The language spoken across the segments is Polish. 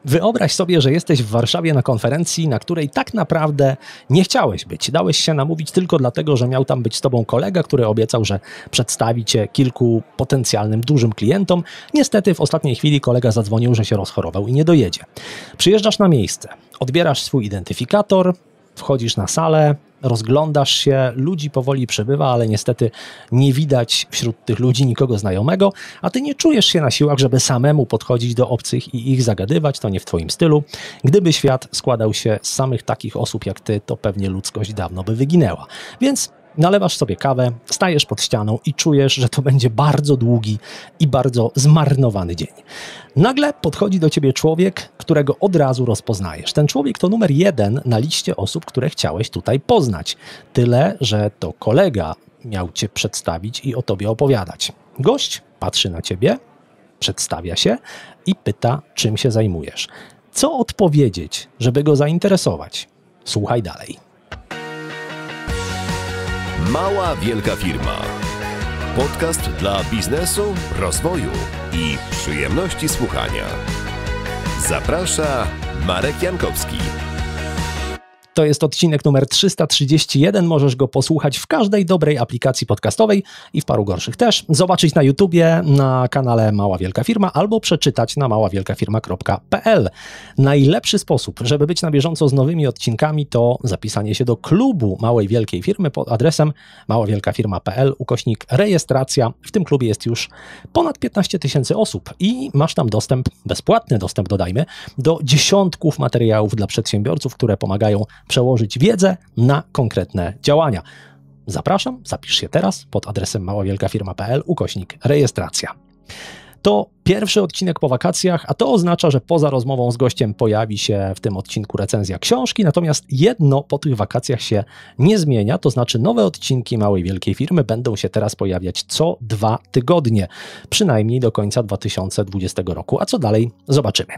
Wyobraź sobie, że jesteś w Warszawie na konferencji, na której tak naprawdę nie chciałeś być. Dałeś się namówić tylko dlatego, że miał tam być z tobą kolega, który obiecał, że przedstawi cię kilku potencjalnym dużym klientom. Niestety w ostatniej chwili kolega zadzwonił, że się rozchorował i nie dojedzie. Przyjeżdżasz na miejsce, odbierasz swój identyfikator, wchodzisz na salę, rozglądasz się, ludzi powoli przybywa, ale niestety nie widać wśród tych ludzi nikogo znajomego, a ty nie czujesz się na siłach, żeby samemu podchodzić do obcych i ich zagadywać, to nie w twoim stylu. Gdyby świat składał się z samych takich osób jak ty, to pewnie ludzkość dawno by wyginęła. Więc nalewasz sobie kawę, stajesz pod ścianą i czujesz, że to będzie bardzo długi i bardzo zmarnowany dzień. Nagle podchodzi do ciebie człowiek, którego od razu rozpoznajesz. Ten człowiek to numer 1 na liście osób, które chciałeś tutaj poznać. Tyle, że to kolega miał cię przedstawić i o tobie opowiadać. Gość patrzy na ciebie, przedstawia się i pyta, czym się zajmujesz. Co odpowiedzieć, żeby go zainteresować? Słuchaj dalej. Mała Wielka Firma. Podcast dla biznesu, rozwoju i przyjemności słuchania. Zaprasza Marek Jankowski. To jest odcinek numer 331. Możesz go posłuchać w każdej dobrej aplikacji podcastowej i w paru gorszych też. Zobaczyć na YouTubie, na kanale Mała Wielka Firma albo przeczytać na maławielkafirma.pl. Najlepszy sposób, żeby być na bieżąco z nowymi odcinkami, to zapisanie się do klubu Małej Wielkiej Firmy pod adresem maławielkafirma.pl/rejestracja. W tym klubie jest już ponad 15 000 osób i masz tam dostęp, bezpłatny dostęp dodajmy, do dziesiątków materiałów dla przedsiębiorców, które pomagają przełożyć wiedzę na konkretne działania. Zapraszam, zapisz się teraz pod adresem maławielkafirma.pl/rejestracja. To pierwszy odcinek po wakacjach, a to oznacza, że poza rozmową z gościem pojawi się w tym odcinku recenzja książki, natomiast jedno po tych wakacjach się nie zmienia, to znaczy nowe odcinki Małej Wielkiej Firmy będą się teraz pojawiać co 2 tygodnie, przynajmniej do końca 2020 roku, a co dalej zobaczymy.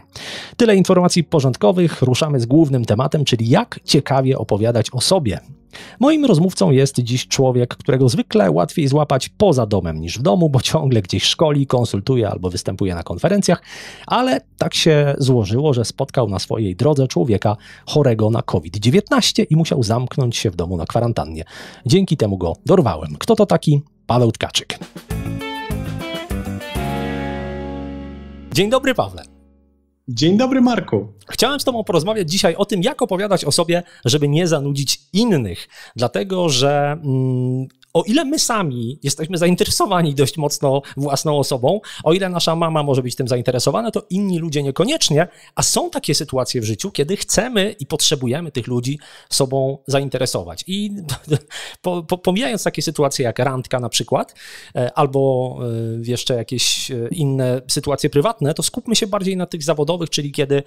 Tyle informacji porządkowych, ruszamy z głównym tematem, czyli jak ciekawie opowiadać o sobie. Moim rozmówcą jest dziś człowiek, którego zwykle łatwiej złapać poza domem niż w domu, bo ciągle gdzieś szkoli, konsultuje albo występuje na konferencjach, ale tak się złożyło, że spotkał na swojej drodze człowieka chorego na COVID-19 i musiał zamknąć się w domu na kwarantannie. Dzięki temu go dorwałem. Kto to taki? Paweł Tkaczyk. Dzień dobry, Pawle. Dzień dobry, Marku. Chciałem z tobą porozmawiać dzisiaj o tym, jak opowiadać o sobie, żeby nie zanudzić innych. Dlatego, że o ile my sami jesteśmy zainteresowani dość mocno własną osobą, o ile nasza mama może być tym zainteresowana, to inni ludzie niekoniecznie, a są takie sytuacje w życiu, kiedy chcemy i potrzebujemy tych ludzi sobą zainteresować. I pomijając takie sytuacje jak randka na przykład, albo jeszcze jakieś inne sytuacje prywatne, to skupmy się bardziej na tych zawodowych, czyli kiedy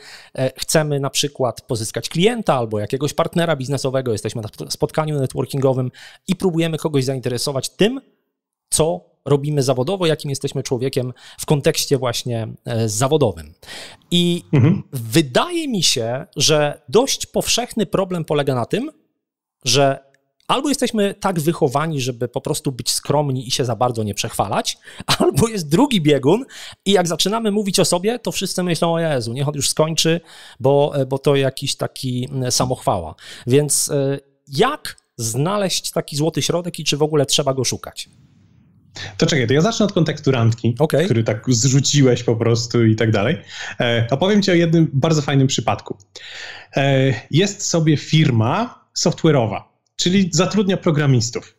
chcemy na przykład pozyskać klienta albo jakiegoś partnera biznesowego, jesteśmy na spotkaniu networkingowym i próbujemy kogoś zainteresować tym, co robimy zawodowo, jakim jesteśmy człowiekiem w kontekście właśnie zawodowym. I wydaje mi się, że dość powszechny problem polega na tym, że albo jesteśmy tak wychowani, żeby po prostu być skromni i się za bardzo nie przechwalać, albo jest drugi biegun i jak zaczynamy mówić o sobie, to wszyscy myślą, o Jezu, niech on już skończy, bo to jakiś taki samochwała. Więc jak znaleźć taki złoty środek i czy w ogóle trzeba go szukać? To czekaj, to ja zacznę od kontekstu randki, który tak zrzuciłeś po prostu i tak dalej. Opowiem ci o jednym bardzo fajnym przypadku. Jest sobie firma software'owa, czyli zatrudnia programistów.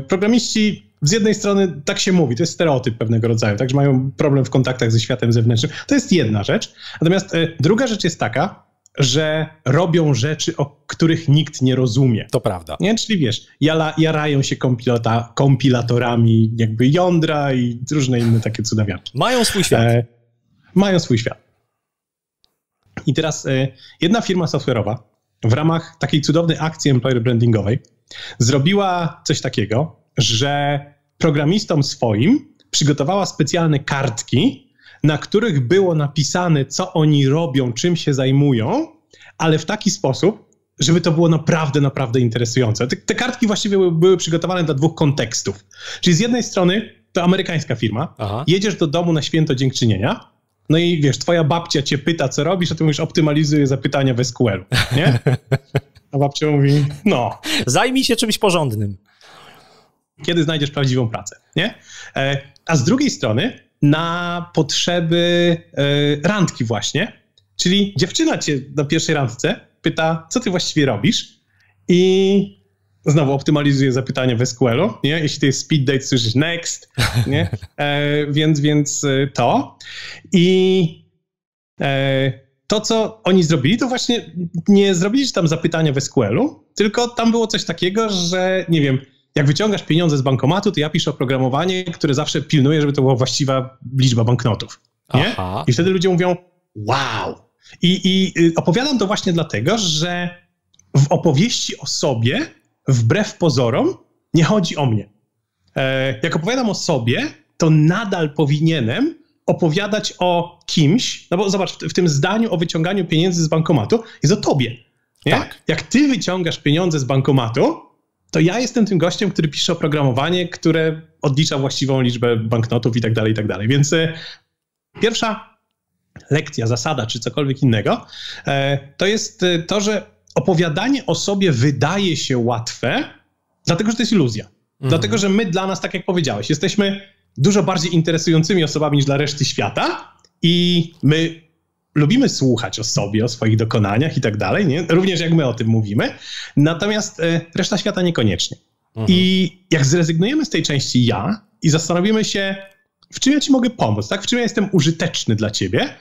Programiści z jednej strony, tak się mówi, to jest stereotyp pewnego rodzaju, także mają problem w kontaktach ze światem zewnętrznym. To jest jedna rzecz. Natomiast druga rzecz jest taka, że robią rzeczy, o których nikt nie rozumie. To prawda. Nie? Czyli wiesz, jarają się kompilatorami jakby jądra i różne inne takie cudawianki. Mają swój świat. Mają swój świat. I teraz jedna firma software'owa w ramach takiej cudownej akcji employer brandingowej zrobiła coś takiego, że programistom swoim przygotowała specjalne kartki, na których było napisane, co oni robią, czym się zajmują, ale w taki sposób, żeby to było naprawdę, naprawdę interesujące. Te kartki właściwie były przygotowane dla 2 kontekstów. Czyli z jednej strony to amerykańska firma, jedziesz do domu na święto dziękczynienia No i wiesz, twoja babcia cię pyta, co robisz, a ty mówisz, optymalizuję zapytania w SQL-u, nie? A babcia mówi, no. Zajmij się czymś porządnym. Kiedy znajdziesz prawdziwą pracę, nie? A z drugiej strony na potrzeby randki właśnie, czyli dziewczyna cię na pierwszej randce pyta, co ty właściwie robisz i znowu optymalizuje zapytania w SQL-u, nie? Jeśli to jest speed date, słyszysz next, nie? Więc to. I to, co oni zrobili, to właśnie nie zrobili tam zapytania w SQL-u, tylko tam było coś takiego, że nie wiem, jak wyciągasz pieniądze z bankomatu, to ja piszę oprogramowanie, które zawsze pilnuje, żeby to była właściwa liczba banknotów, nie? Aha. I wtedy ludzie mówią, wow. I opowiadam to właśnie dlatego, że w opowieści o sobie, wbrew pozorom, nie chodzi o mnie. Jak opowiadam o sobie, to nadal powinienem opowiadać o kimś, no bo zobacz, w tym zdaniu o wyciąganiu pieniędzy z bankomatu jest o tobie. Nie? Tak. Jak ty wyciągasz pieniądze z bankomatu, to ja jestem tym gościem, który pisze oprogramowanie, które odlicza właściwą liczbę banknotów i tak dalej, i tak dalej. Więc pierwsza lekcja, zasada czy cokolwiek innego, to jest to, że opowiadanie o sobie wydaje się łatwe, dlatego, że to jest iluzja. Dlatego, że my dla nas, tak jak powiedziałeś, jesteśmy dużo bardziej interesującymi osobami niż dla reszty świata i my lubimy słuchać o sobie, o swoich dokonaniach i tak dalej, nie? Również jak my o tym mówimy, natomiast reszta świata niekoniecznie. I jak zrezygnujemy z tej części ja i zastanowimy się, w czym ja ci mogę pomóc, tak? W czym ja jestem użyteczny dla ciebie,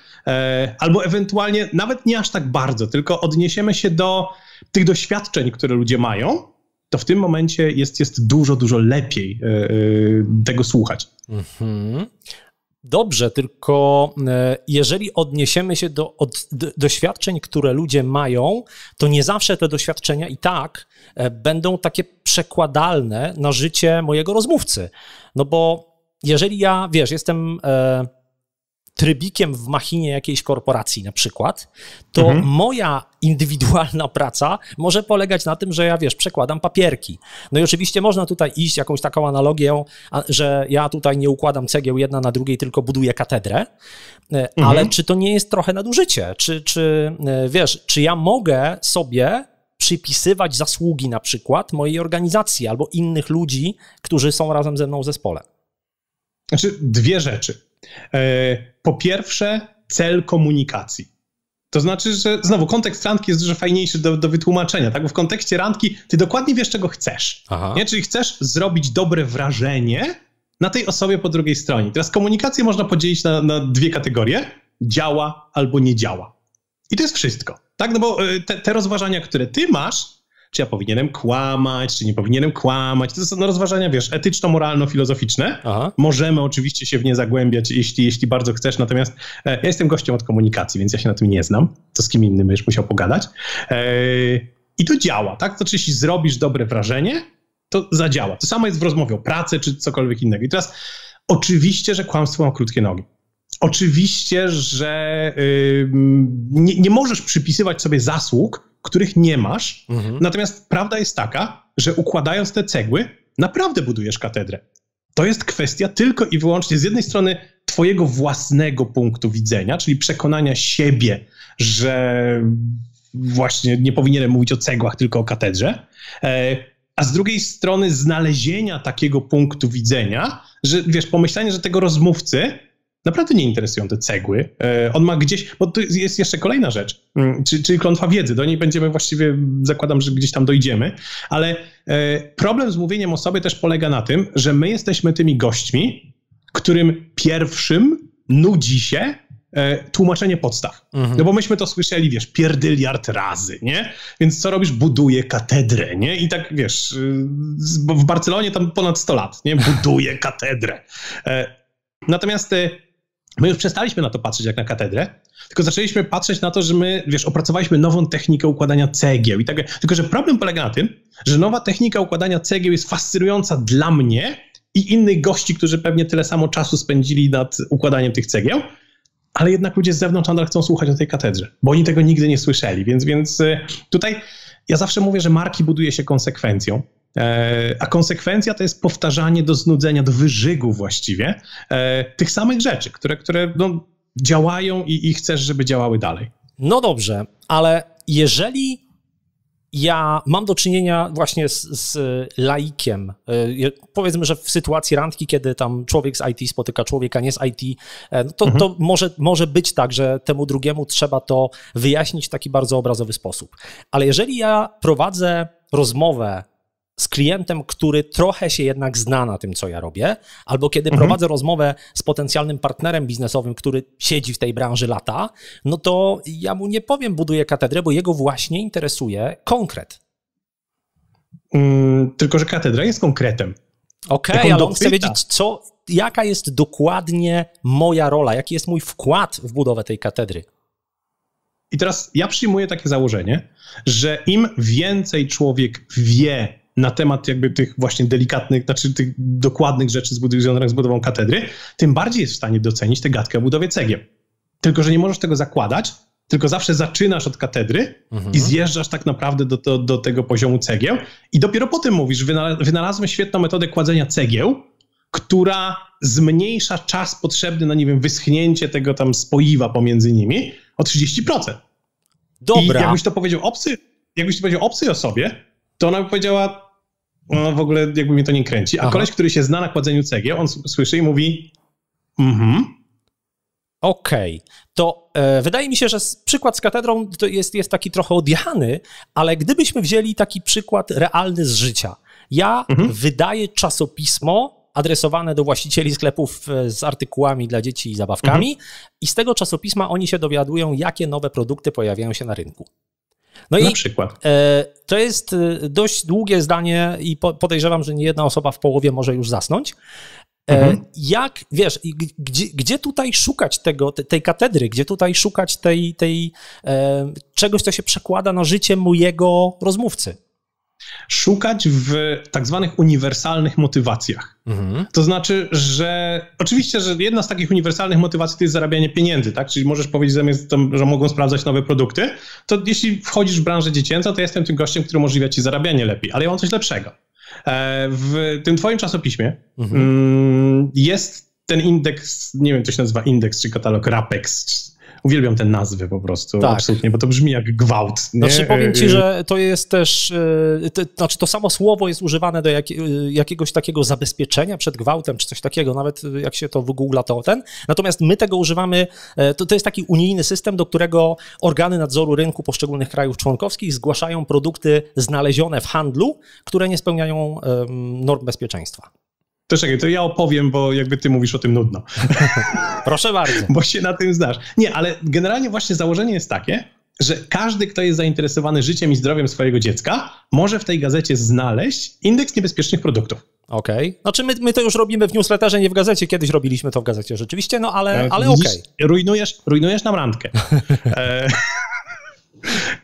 albo ewentualnie nawet nie aż tak bardzo, tylko odniesiemy się do tych doświadczeń, które ludzie mają, to w tym momencie jest dużo, dużo lepiej tego słuchać. Dobrze, tylko jeżeli odniesiemy się do doświadczeń, które ludzie mają, to nie zawsze te doświadczenia i tak będą takie przekładalne na życie mojego rozmówcy. No bo jeżeli ja, wiesz, jestem trybikiem w machinie jakiejś korporacji na przykład, to moja indywidualna praca może polegać na tym, że ja, wiesz, przekładam papierki. No i oczywiście można tutaj iść jakąś taką analogią, że ja tutaj nie układam cegieł jedna na drugiej, tylko buduję katedrę, ale czy to nie jest trochę nadużycie? Czy wiesz, czy ja mogę sobie przypisywać zasługi na przykład mojej organizacji albo innych ludzi, którzy są razem ze mną w zespole? Znaczy, dwie rzeczy. Po pierwsze, cel komunikacji. To znaczy, że znowu kontekst randki jest dużo fajniejszy do wytłumaczenia, tak? Bo w kontekście randki ty dokładnie wiesz, czego chcesz. Nie? Czyli chcesz zrobić dobre wrażenie na tej osobie po drugiej stronie. Teraz komunikację można podzielić na dwie kategorie. Działa albo nie działa. I to jest wszystko. Tak? No bo te rozważania, które ty masz, czy ja powinienem kłamać, czy nie powinienem kłamać. To są rozważania, wiesz, etyczno-moralno-filozoficzne. Możemy oczywiście się w nie zagłębiać, jeśli bardzo chcesz, natomiast ja jestem gościem od komunikacji, więc ja się na tym nie znam. To z kim innym będziesz musiał pogadać. I to działa, tak? To znaczy, jeśli zrobisz dobre wrażenie, to zadziała. To samo jest w rozmowie o pracy, czy cokolwiek innego. I teraz oczywiście, że kłamstwo ma krótkie nogi. Oczywiście, że nie możesz przypisywać sobie zasług, których nie masz. Natomiast prawda jest taka, że układając te cegły, naprawdę budujesz katedrę. To jest kwestia tylko i wyłącznie z jednej strony twojego własnego punktu widzenia, czyli przekonania siebie, że właśnie nie powinienem mówić o cegłach, tylko o katedrze, a z drugiej strony znalezienia takiego punktu widzenia, że wiesz, pomyślenie, że tego rozmówcy naprawdę nie interesują te cegły. On ma gdzieś, bo tu jest jeszcze kolejna rzecz, czyli klątwa wiedzy. Do niej będziemy właściwie, zakładam, że gdzieś tam dojdziemy, ale problem z mówieniem o sobie też polega na tym, że my jesteśmy tymi gośćmi, którym pierwszym nudzi się tłumaczenie podstaw. No bo myśmy to słyszeli, wiesz, pierdyliard razy, nie? Więc co robisz? Buduję katedrę, nie? I tak, wiesz, w Barcelonie tam ponad 100 lat, nie? Buduję katedrę. Natomiast my już przestaliśmy na to patrzeć jak na katedrę, tylko zaczęliśmy patrzeć na to, że my, wiesz, opracowaliśmy nową technikę układania cegieł i tak dalej. Tylko że problem polega na tym, że nowa technika układania cegieł jest fascynująca dla mnie i innych gości, którzy pewnie tyle samo czasu spędzili nad układaniem tych cegieł, ale jednak ludzie z zewnątrz nadal chcą słuchać o tej katedrze, bo oni tego nigdy nie słyszeli. Więc tutaj ja zawsze mówię, że marki buduje się konsekwencją. A konsekwencja to jest powtarzanie do znudzenia, do wyżygu właściwie tych samych rzeczy, które no, działają i chcesz, żeby działały dalej. No dobrze, ale jeżeli ja mam do czynienia właśnie z laikiem, powiedzmy, że w sytuacji randki, kiedy tam człowiek z IT spotyka człowieka nie z IT, to może być tak, że temu drugiemu trzeba to wyjaśnić w taki bardzo obrazowy sposób. Ale jeżeli ja prowadzę rozmowę z klientem, który trochę się jednak zna na tym, co ja robię, albo kiedy prowadzę rozmowę z potencjalnym partnerem biznesowym, który siedzi w tej branży lata, no to ja mu nie powiem, buduję katedrę, bo jego właśnie interesuje konkret. Tylko że katedra jest konkretem. Okej, ale on chce wiedzieć, jaka jest dokładnie moja rola, jaki jest mój wkład w budowę tej katedry. I teraz ja przyjmuję takie założenie, że im więcej człowiek wie na temat jakby tych właśnie delikatnych, znaczy tych dokładnych rzeczy związanych z budową katedry, tym bardziej jest w stanie docenić tę gadkę o budowie cegieł. Tylko że nie możesz tego zakładać, tylko zawsze zaczynasz od katedry i zjeżdżasz tak naprawdę do tego poziomu cegieł i dopiero potem mówisz, wynalazłem świetną metodę kładzenia cegieł, która zmniejsza czas potrzebny na, nie wiem, wyschnięcie tego tam spoiwa pomiędzy nimi o 30%. Dobra. I jakbyś to powiedział obcej osobie, to ona by powiedziała, no w ogóle jakby mnie to nie kręci. A koleś, który się zna na kładzeniu cegieł, on słyszy i mówi Okej. To wydaje mi się, że przykład z katedrą to jest taki trochę odjechany, ale gdybyśmy wzięli taki przykład realny z życia. Ja wydaję czasopismo adresowane do właścicieli sklepów z artykułami dla dzieci i zabawkami i z tego czasopisma oni się dowiadują, jakie nowe produkty pojawiają się na rynku. No na i przykład. To jest dość długie zdanie i podejrzewam, że nie jedna osoba w połowie może już zasnąć. Jak, wiesz, gdzie tutaj szukać tej katedry, gdzie tutaj szukać czegoś, co się przekłada na życie mojego rozmówcy? Szukać w tak zwanych uniwersalnych motywacjach. To znaczy, że oczywiście, że jedna z takich uniwersalnych motywacji to jest zarabianie pieniędzy, tak? Czyli możesz powiedzieć zamiast tam, że mogą sprawdzać nowe produkty, to jeśli wchodzisz w branżę dziecięcą, to jestem tym gościem, który umożliwia ci zarabianie lepiej, ale ja mam coś lepszego. W tym twoim czasopiśmie jest ten indeks, nie wiem, to się nazywa indeks czy katalog RAPEX. Uwielbiam te nazwy po prostu, tak. Absolutnie, bo to brzmi jak gwałt. Nie? Znaczy powiem ci, że to jest też, to samo słowo jest używane do jakiegoś takiego zabezpieczenia przed gwałtem, czy coś takiego, nawet jak się to wygoogla, to ten. Natomiast my tego używamy, to jest taki unijny system, do którego organy nadzoru rynku poszczególnych krajów członkowskich zgłaszają produkty znalezione w handlu, które nie spełniają norm bezpieczeństwa. To czekaj, to ja opowiem, bo jakby ty mówisz o tym nudno. Proszę bardzo. Bo się na tym znasz. Nie, ale generalnie właśnie założenie jest takie, że każdy, kto jest zainteresowany życiem i zdrowiem swojego dziecka, może w tej gazecie znaleźć indeks niebezpiecznych produktów. Okej. Znaczy my to już robimy w newsletterze, nie w gazecie. Kiedyś robiliśmy to w gazecie rzeczywiście, no ale okej. Rujnujesz nam randkę.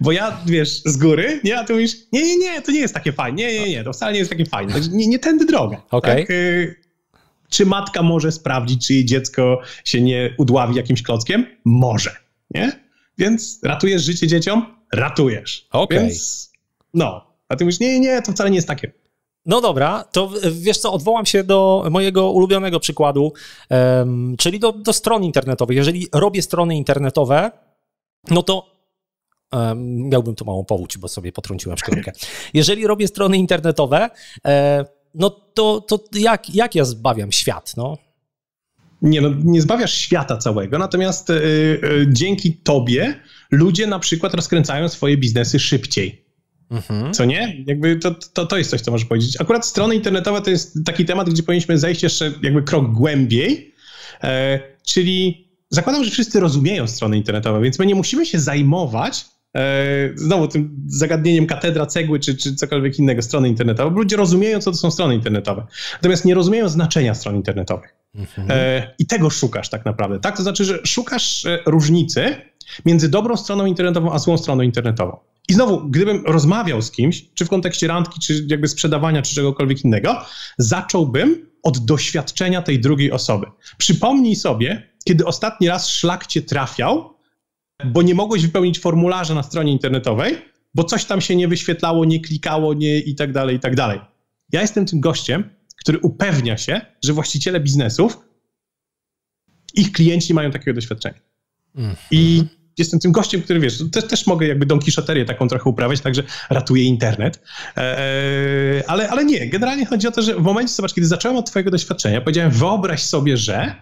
Bo ja, wiesz, z góry, nie, a ty mówisz, nie, to nie jest takie fajne, nie, to wcale nie jest takie fajne, nie tędy droga. Okay. Tak? Czy matka może sprawdzić, czy jej dziecko się nie udławi jakimś klockiem? Może, nie? Więc ratujesz życie dzieciom? Ratujesz. Okej. Więc, a ty mówisz, nie, to wcale nie jest takie. No dobra, to wiesz co, odwołam się do mojego ulubionego przykładu, czyli do stron internetowych. Jeżeli robię strony internetowe, no to miałbym tu małą powódź, bo sobie potrąciłem szklankę. Jeżeli robię strony internetowe, no to jak ja zbawiam świat, no? Nie zbawiasz świata całego, natomiast dzięki tobie ludzie na przykład rozkręcają swoje biznesy szybciej. Co nie? Jakby to jest coś, co możesz powiedzieć. Akurat strony internetowe to jest taki temat, gdzie powinniśmy zejść jeszcze jakby krok głębiej, czyli zakładam, że wszyscy rozumieją strony internetowe, więc my nie musimy się zajmować znowu tym zagadnieniem katedra, cegły czy cokolwiek innego, strony internetowe, bo ludzie rozumieją, co to są strony internetowe. Natomiast nie rozumieją znaczenia stron internetowych. I tego szukasz tak naprawdę. Tak? To znaczy, że szukasz różnicy między dobrą stroną internetową a złą stroną internetową. I znowu, gdybym rozmawiał z kimś, czy w kontekście randki, czy jakby sprzedawania, czy czegokolwiek innego, zacząłbym od doświadczenia tej drugiej osoby. Przypomnij sobie, kiedy ostatni raz szlak cię trafiał, bo nie mogłeś wypełnić formularza na stronie internetowej, bo coś tam się nie wyświetlało, nie klikało, i tak dalej, i tak dalej. Ja jestem tym gościem, który upewnia się, że właściciele biznesów ich klienci nie mają takiego doświadczenia. I jestem tym gościem, który, wiesz, też mogę jakby Don Kiszoterię taką trochę uprawiać, także ratuję internet. Ale nie, generalnie chodzi o to, że w momencie, zobacz, kiedy zacząłem od twojego doświadczenia, powiedziałem, wyobraź sobie, że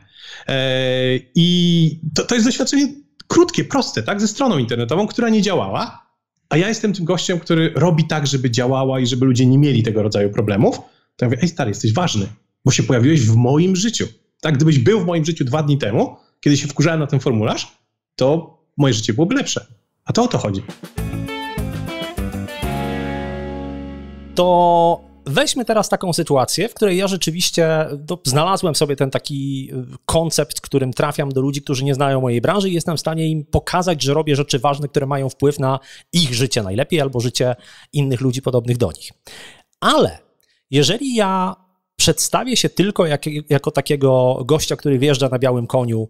i to jest doświadczenie krótkie, proste, tak, ze stroną internetową, która nie działała, a ja jestem tym gościem, który robi tak, żeby działała i żeby ludzie nie mieli tego rodzaju problemów. To ja mówię, ej stary, jesteś ważny, bo się pojawiłeś w moim życiu. Tak, gdybyś był w moim życiu 2 dni temu, kiedy się wkurzałem na ten formularz, to moje życie byłoby lepsze. A to o to chodzi. To weźmy teraz taką sytuację, w której ja rzeczywiście znalazłem sobie ten taki koncept, którym trafiam do ludzi, którzy nie znają mojej branży i jestem w stanie im pokazać, że robię rzeczy ważne, które mają wpływ na ich życie najlepiej albo życie innych ludzi podobnych do nich. Ale jeżeli ja przedstawię się tylko jako takiego gościa, który wjeżdża na białym koniu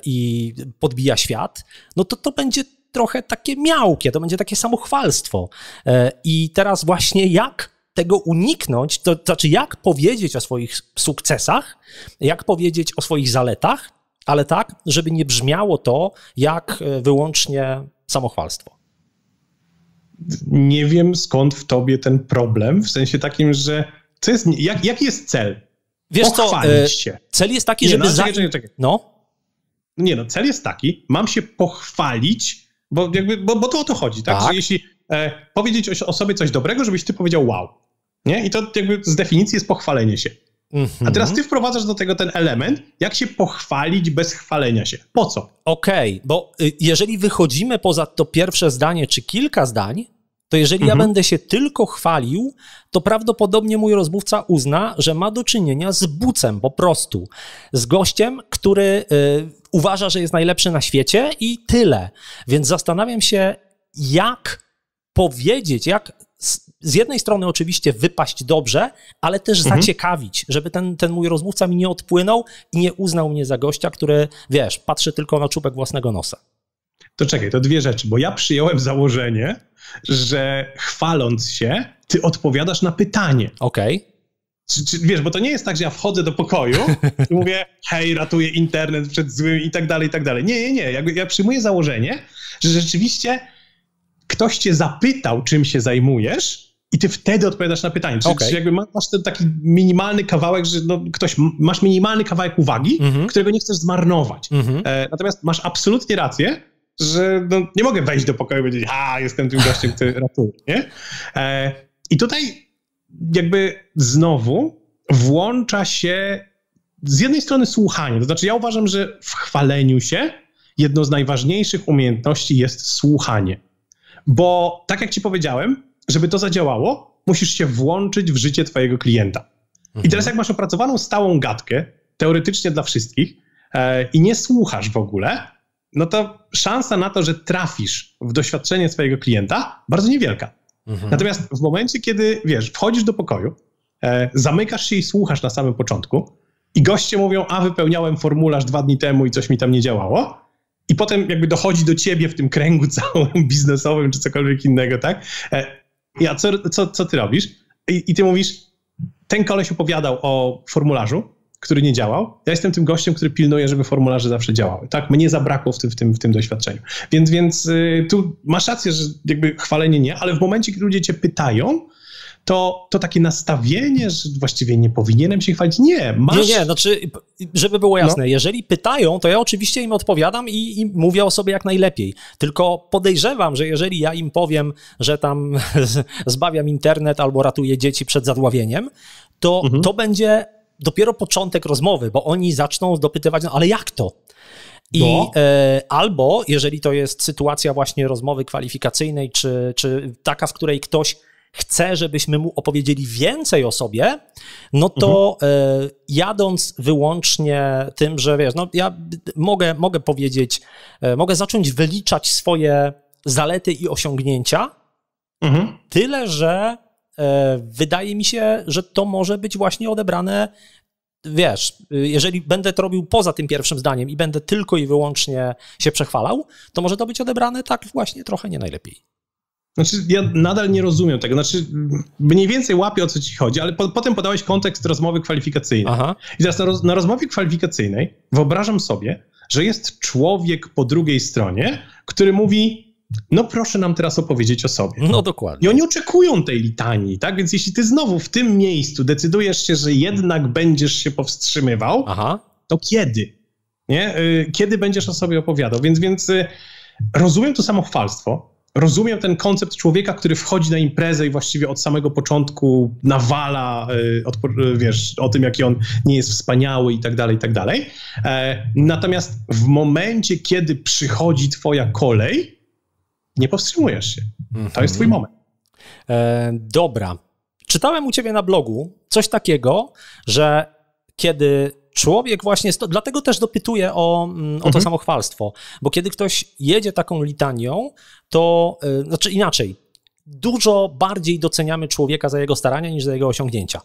i podbija świat, no to będzie trochę takie miałkie, to będzie takie samochwalstwo. I teraz właśnie jak tego uniknąć, to znaczy jak powiedzieć o swoich sukcesach, jak powiedzieć o swoich zaletach, ale tak, żeby nie brzmiało to jak wyłącznie samochwalstwo. Nie wiem, skąd w tobie ten problem, w sensie takim, że co jest, jaki jest cel? Wiesz co, się. Cel jest taki, żeby... Czekaj. Cel jest taki, mam się pochwalić, bo to o to chodzi, tak? Że jeśli powiedzieć o sobie coś dobrego, żebyś ty powiedział wow, nie? I to jakby z definicji jest pochwalenie się. A teraz ty wprowadzasz do tego ten element, jak się pochwalić bez chwalenia się. Po co? Okej, bo jeżeli wychodzimy poza to pierwsze zdanie czy kilka zdań, to jeżeli ja będę się tylko chwalił, to prawdopodobnie mój rozmówca uzna, że ma do czynienia z bucem po prostu. Z gościem, który uważa, że jest najlepszy na świecie i tyle. Więc zastanawiam się, jak powiedzieć, jak z jednej strony oczywiście wypaść dobrze, ale też zaciekawić, żeby ten mój rozmówca mi nie odpłynął i nie uznał mnie za gościa, który, wiesz, patrzy tylko na czubek własnego nosa. To czekaj, to 2 rzeczy, bo ja przyjąłem założenie, że chwaląc się, ty odpowiadasz na pytanie. Okej. Wiesz, bo to nie jest tak, że ja wchodzę do pokoju i mówię, hej, ratuję internet przed złym i tak dalej, i tak dalej. Nie. Ja przyjmuję założenie, że rzeczywiście ktoś cię zapytał, czym się zajmujesz i ty wtedy odpowiadasz na pytanie. Czy jakby masz ten taki minimalny kawałek, że masz minimalny kawałek uwagi, którego nie chcesz zmarnować. Natomiast masz absolutnie rację, że nie mogę wejść do pokoju i powiedzieć, jestem tym gościem, który ratuje, nie? I tutaj jakby znowu włącza się z jednej strony słuchanie. To znaczy ja uważam, że w chwaleniu się jedną z najważniejszych umiejętności jest słuchanie. Bo tak jak ci powiedziałem, żeby to zadziałało, musisz się włączyć w życie twojego klienta. I teraz jak masz opracowaną stałą gadkę, teoretycznie dla wszystkich, i nie słuchasz w ogóle, no to szansa na to, że trafisz w doświadczenie swojego klienta, bardzo niewielka. Natomiast w momencie, kiedy, wiesz, wchodzisz do pokoju, zamykasz się i słuchasz na samym początku i goście mówią, wypełniałem formularz 2 dni temu i coś mi tam nie działało, i potem jakby dochodzi do ciebie w tym kręgu całym biznesowym czy cokolwiek innego, tak? Co ty robisz? I ty mówisz, ten koleś opowiadał o formularzu, który nie działał. Ja jestem tym gościem, który pilnuje, żeby formularze zawsze działały. Tak? Mnie zabrakło w tym doświadczeniu. Więc tu masz rację, że jakby chwalenie nie, ale w momencie, kiedy ludzie cię pytają, to takie nastawienie, że właściwie nie powinienem się chwalić. Nie, masz... Nie, znaczy, żeby było jasne, jeżeli pytają, to ja oczywiście im odpowiadam i mówię o sobie jak najlepiej. Tylko podejrzewam, że jeżeli ja im powiem, że tam zbawiam internet albo ratuję dzieci przed zadławieniem, to będzie dopiero początek rozmowy, bo oni zaczną dopytywać, ale jak to? Albo jeżeli to jest sytuacja właśnie rozmowy kwalifikacyjnej, czy taka, w której ktoś chce, żebyśmy mu opowiedzieli więcej o sobie, no to jadąc wyłącznie tym, że wiesz, ja mogę powiedzieć, mogę zacząć wyliczać swoje zalety i osiągnięcia, tyle, że wydaje mi się, że to może być właśnie odebrane, wiesz, jeżeli będę to robił poza tym pierwszym zdaniem i będę tylko i wyłącznie się przechwalał, to może to być odebrane tak właśnie trochę nie najlepiej. Znaczy, ja nadal nie rozumiem tego. Znaczy, mniej więcej łapię, o co ci chodzi, ale potem podałeś kontekst rozmowy kwalifikacyjnej. Aha. I teraz na rozmowie kwalifikacyjnej wyobrażam sobie, że jest człowiek po drugiej stronie, który mówi, no proszę nam teraz opowiedzieć o sobie. No dokładnie. I oni oczekują tej litanii, tak? Więc jeśli ty znowu w tym miejscu decydujesz się, że jednak będziesz się powstrzymywał, to kiedy? Nie? Kiedy będziesz o sobie opowiadał? Więc rozumiem to samochwalstwo, rozumiem ten koncept człowieka, który wchodzi na imprezę i właściwie od samego początku nawala, wiesz, o tym, jaki on nie jest wspaniały i tak dalej, i tak dalej. Natomiast w momencie, kiedy przychodzi twoja kolej, nie powstrzymujesz się. To jest twój moment. Dobra. Czytałem u ciebie na blogu coś takiego, że kiedy człowiek właśnie, dlatego też dopytuję o to samochwalstwo, bo kiedy ktoś jedzie taką litanią, to, znaczy inaczej, dużo bardziej doceniamy człowieka za jego starania niż za jego osiągnięcia.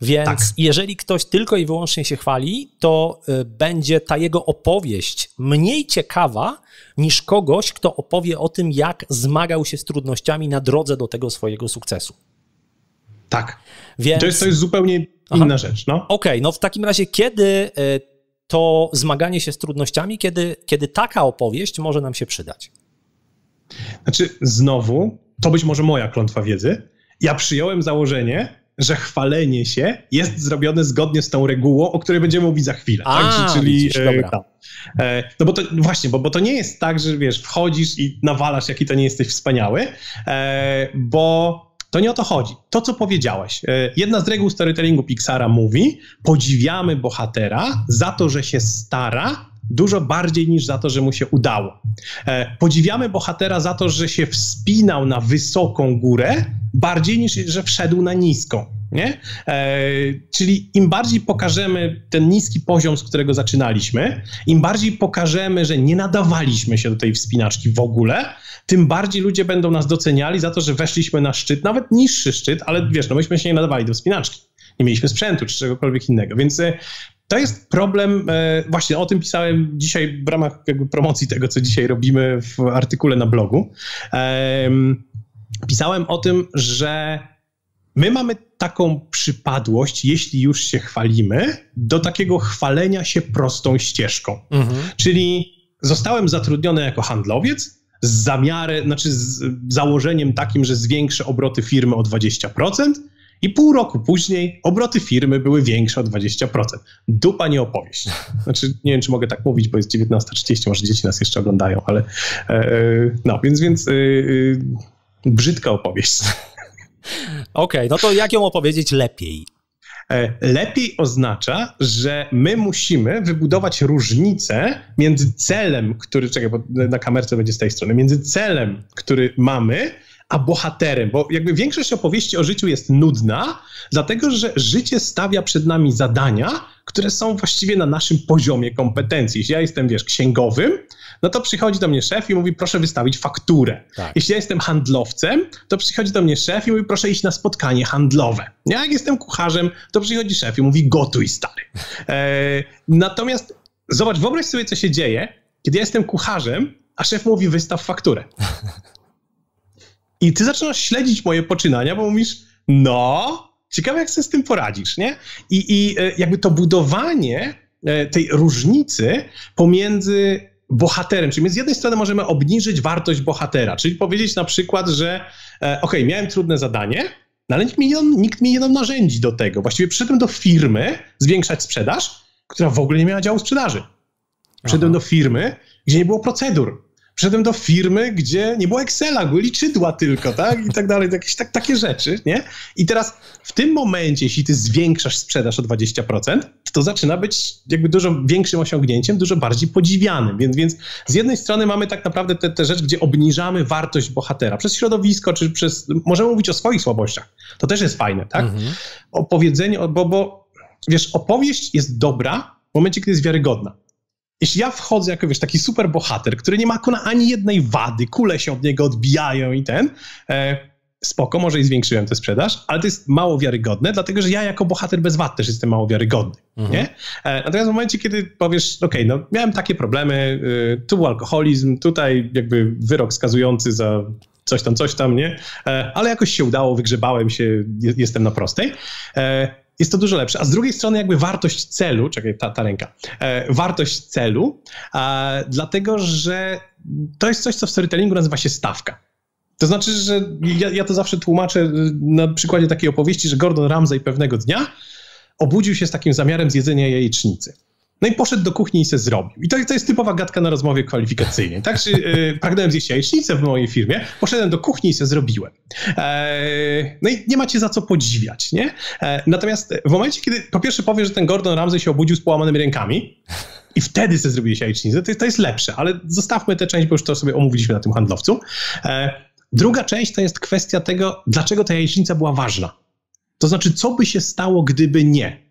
Więc jeżeli ktoś tylko i wyłącznie się chwali, to będzie ta jego opowieść mniej ciekawa niż kogoś, kto opowie o tym, jak zmagał się z trudnościami na drodze do tego swojego sukcesu. Tak. Więc to jest zupełnie inna rzecz. No. Okej, no w takim razie kiedy to zmaganie się z trudnościami, kiedy taka opowieść może nam się przydać? Znaczy znowu, to być może moja klątwa wiedzy, ja przyjąłem założenie, że chwalenie się jest zrobione zgodnie z tą regułą, o której będziemy mówić za chwilę. Tak? Czyli no bo to właśnie, bo to nie jest tak, że wiesz, wchodzisz i nawalasz, jaki to nie jesteś wspaniały, bo to nie o to chodzi. To, co powiedziałeś. Jedna z reguł storytellingu Pixara mówi, podziwiamy bohatera za to, że się stara, dużo bardziej niż za to, że mu się udało. Podziwiamy bohatera za to, że się wspinał na wysoką górę, bardziej niż, że wszedł na niską. Nie? Czyli im bardziej pokażemy ten niski poziom, z którego zaczynaliśmy, im bardziej pokażemy, że nie nadawaliśmy się do tej wspinaczki w ogóle, tym bardziej ludzie będą nas doceniali za to, że weszliśmy na szczyt, nawet niższy szczyt, ale wiesz, no myśmy się nie nadawali do wspinaczki. Nie mieliśmy sprzętu czy czegokolwiek innego, więc to jest problem, właśnie o tym pisałem dzisiaj w ramach jakby promocji tego, co dzisiaj robimy w artykule na blogu. Pisałem o tym, że my mamy taką przypadłość, jeśli już się chwalimy, do takiego chwalenia się prostą ścieżką. Czyli zostałem zatrudniony jako handlowiec z założeniem takim, że zwiększę obroty firmy o 20%, i pół roku później obroty firmy były większe o 20%. Dupa nie opowieść. Znaczy, nie wiem, czy mogę tak mówić, bo jest 19:30, może dzieci nas jeszcze oglądają, ale no, więc brzydka opowieść. Okej, no to jak ją opowiedzieć lepiej? Lepiej oznacza, że my musimy wybudować różnicę między celem, który, czekaj, bo na kamerce będzie z tej strony, między celem, który mamy, a bohaterem, bo jakby większość opowieści o życiu jest nudna, dlatego że życie stawia przed nami zadania, które są właściwie na naszym poziomie kompetencji. Jeśli ja jestem, wiesz, księgowym, no to przychodzi do mnie szef i mówi, proszę wystawić fakturę. Tak. Jeśli ja jestem handlowcem, to przychodzi do mnie szef i mówi, proszę iść na spotkanie handlowe. Jak jestem kucharzem, to przychodzi szef i mówi, gotuj, stary. Natomiast zobacz, wyobraź sobie, co się dzieje, kiedy ja jestem kucharzem, a szef mówi, wystaw fakturę. I ty zaczynasz śledzić moje poczynania, bo mówisz, no, ciekawe jak sobie z tym poradzisz, nie? I jakby to budowanie tej różnicy pomiędzy bohaterem, czyli my z jednej strony możemy obniżyć wartość bohatera, czyli powiedzieć na przykład, że okej, miałem trudne zadanie, no ale nikt mi nie dał narzędzi do tego. Właściwie przyszedłem do firmy zwiększać sprzedaż, która w ogóle nie miała działu sprzedaży. Przyszedłem do firmy, gdzie nie było procedur. Przyszedłem do firmy, gdzie nie było Excela, były liczydła tylko, tak? I tak dalej, jakieś takie rzeczy, nie? I teraz w tym momencie, jeśli ty zwiększasz sprzedaż o 20%, to zaczyna być jakby dużo większym osiągnięciem, dużo bardziej podziwianym. Więc z jednej strony mamy tak naprawdę tę rzecz, gdzie obniżamy wartość bohatera przez środowisko, czy możemy mówić o swoich słabościach. To też jest fajne, tak? Opowiedzenie, bo wiesz, opowieść jest dobra w momencie, kiedy jest wiarygodna. Jeśli ja wchodzę jako, wiesz, taki super bohater, który nie ma ani jednej wady, kule się od niego odbijają i spoko, może i zwiększyłem tę sprzedaż, ale to jest mało wiarygodne, dlatego że ja jako bohater bez wad też jestem mało wiarygodny, nie? Natomiast w momencie, kiedy powiesz, okej, no miałem takie problemy, tu był alkoholizm, tutaj jakby wyrok skazujący za coś tam, nie? Ale jakoś się udało, wygrzebałem się, jestem na prostej. Jest to dużo lepsze. A z drugiej strony jakby wartość celu, czekaj, ta ręka, wartość celu, dlatego, że to jest coś, co w storytellingu nazywa się stawka. To znaczy, że ja to zawsze tłumaczę na przykładzie takiej opowieści, że Gordon Ramsay pewnego dnia obudził się z takim zamiarem zjedzenia jajecznicy. No i poszedł do kuchni i se zrobił. I to jest typowa gadka na rozmowie kwalifikacyjnej. Tak, czy pragnąłem zjeść jajecznicę w mojej firmie, poszedłem do kuchni i se zrobiłem. No i nie macie za co podziwiać, nie? Natomiast w momencie, kiedy po pierwsze powie, że ten Gordon Ramsay się obudził z połamanymi rękami i wtedy se zrobiłeś jajecznicę, to jest lepsze, ale zostawmy tę część, bo już to sobie omówiliśmy na tym handlowcu. Druga część to jest kwestia tego, dlaczego ta jajecznica była ważna. To znaczy, co by się stało, gdyby nie?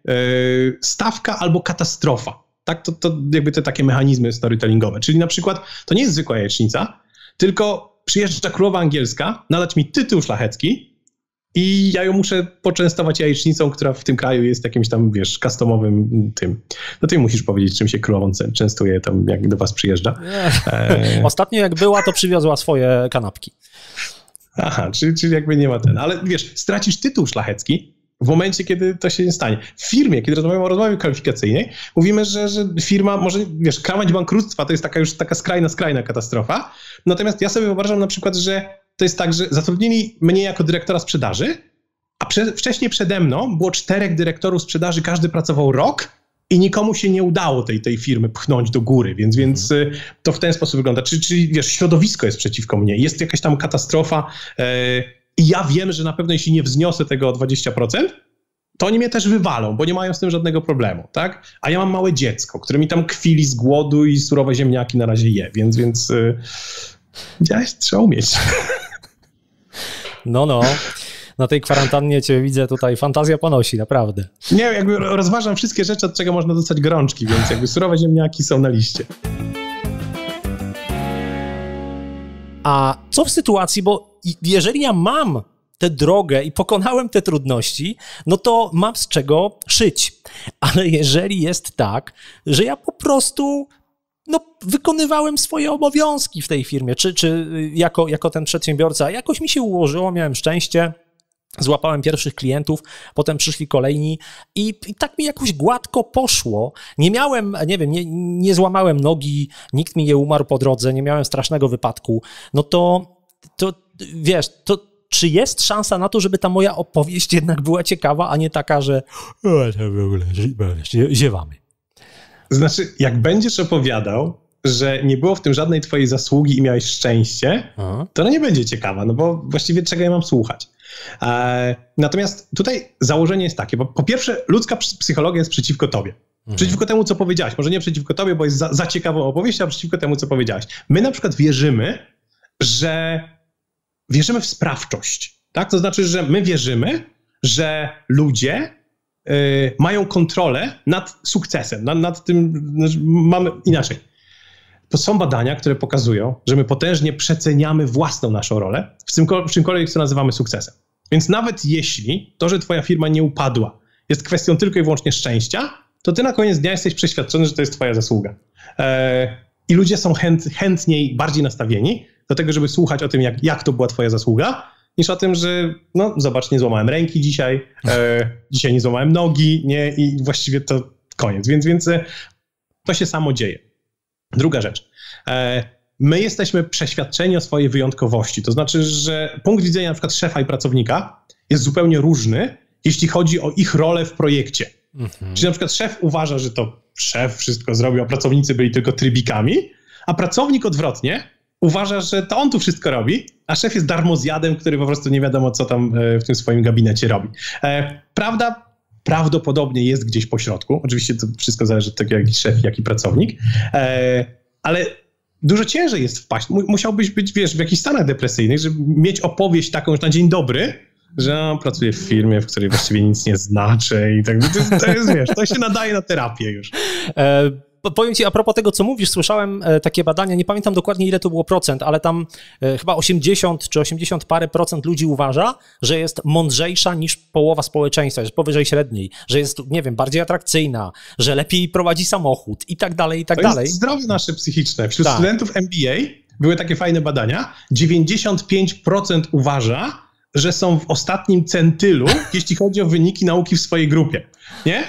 Stawka albo katastrofa. Tak? To jakby te takie mechanizmy storytellingowe. Czyli na przykład to nie jest zwykła jajecznica, tylko przyjeżdża królowa angielska, nadać mi tytuł szlachecki i ja ją muszę poczęstować jajecznicą, która w tym kraju jest jakimś tam, wiesz, customowym tym. No ty musisz powiedzieć, czym się królową częstuje tam, jak do was przyjeżdża. Ostatnio jak była, to przywiozła swoje kanapki. Aha, czyli jakby nie ma ten. Ale wiesz, stracisz tytuł szlachecki w momencie, kiedy to się nie stanie. W firmie, kiedy rozmawiamy o rozmowie kwalifikacyjnej, mówimy, że firma może, wiesz, krawędź bankructwa to jest taka skrajna katastrofa. Natomiast ja sobie wyobrażam na przykład, że to jest tak, że zatrudnili mnie jako dyrektora sprzedaży, a wcześniej przede mną było 4 dyrektorów sprzedaży, każdy pracował rok i nikomu się nie udało tej firmy pchnąć do góry, więc to w ten sposób wygląda. Czyli wiesz, środowisko jest przeciwko mnie, jest jakaś tam katastrofa i ja wiem, że na pewno jeśli nie wzniosę tego o 20%, to oni mnie też wywalą, bo nie mają z tym żadnego problemu, tak? A ja mam małe dziecko, które mi tam kwili z głodu i surowe ziemniaki na razie je, więc widziałeś, trzeba umieć. No. Na tej kwarantannie cię widzę tutaj, fantazja ponosi, naprawdę. Nie, jakby rozważam wszystkie rzeczy, od czego można dostać gorączki, więc jakby surowe ziemniaki są na liście. A co w sytuacji, bo jeżeli ja mam tę drogę i pokonałem te trudności, no to mam z czego szyć. Ale jeżeli jest tak, że ja po prostu wykonywałem swoje obowiązki w tej firmie, czy jako ten przedsiębiorca, jakoś mi się ułożyło, miałem szczęście, złapałem pierwszych klientów, potem przyszli kolejni i tak mi jakoś gładko poszło. Nie miałem, nie wiem, nie złamałem nogi, nikt mi nie umarł po drodze, nie miałem strasznego wypadku. No to wiesz, czy jest szansa na to, żeby ta moja opowieść jednak była ciekawa, a nie taka, że w ogóle ziewamy? Znaczy, jak będziesz opowiadał, że nie było w tym żadnej twojej zasługi i miałeś szczęście, to ona nie będzie ciekawa, no bo właściwie czego ja mam słuchać. Natomiast tutaj założenie jest takie, bo po pierwsze ludzka psychologia jest przeciwko tobie. Przeciwko temu, co powiedziałeś. Może nie przeciwko tobie, bo jest za ciekawą opowieścią, a przeciwko temu, co powiedziałeś. My na przykład wierzymy w sprawczość. Tak? To znaczy, że my wierzymy, że ludzie mają kontrolę nad sukcesem, nad tym, mamy inaczej. To są badania, które pokazują, że my potężnie przeceniamy własną naszą rolę w czymkolwiek, co nazywamy sukcesem. Więc nawet jeśli to, że twoja firma nie upadła, jest kwestią tylko i wyłącznie szczęścia, to ty na koniec dnia jesteś przeświadczony, że to jest twoja zasługa. I ludzie są chętniej, bardziej nastawieni do tego, żeby słuchać o tym, jak to była twoja zasługa, niż o tym, że no zobacz, nie złamałem ręki dzisiaj, dzisiaj nie złamałem nogi, nie, i właściwie to koniec. Więc to się samo dzieje. Druga rzecz. My jesteśmy przeświadczeni o swojej wyjątkowości. To znaczy, że punkt widzenia na przykład szefa i pracownika jest zupełnie różny, jeśli chodzi o ich rolę w projekcie. Czyli na przykład szef uważa, że to szef wszystko zrobił, a pracownicy byli tylko trybikami, a pracownik odwrotnie uważa, że to on tu wszystko robi, a szef jest darmozjadem, który po prostu nie wiadomo, co tam w tym swoim gabinecie robi. Prawda prawdopodobnie jest gdzieś po środku. Oczywiście to wszystko zależy od tego, jaki szef, jaki pracownik. Ale dużo ciężej jest wpaść. Musiałbyś być, wiesz, w jakichś stanach depresyjnych, żeby mieć opowieść taką już na dzień dobry, że pracuję w firmie, w której właściwie nic nie znaczy i tak. To jest, wiesz, to się nadaje na terapię już. Powiem ci, a propos tego, co mówisz, słyszałem takie badania, nie pamiętam dokładnie, ile to było procent, ale tam chyba 80 czy 80 parę procent ludzi uważa, że jest mądrzejsza niż połowa społeczeństwa, że jest powyżej średniej, że jest, nie wiem, bardziej atrakcyjna, że lepiej prowadzi samochód i tak dalej, i tak dalej. To jest zdrowie nasze psychiczne. Wśród studentów MBA były takie fajne badania, 95% uważa, że są w ostatnim centylu, jeśli chodzi o wyniki nauki w swojej grupie, nie?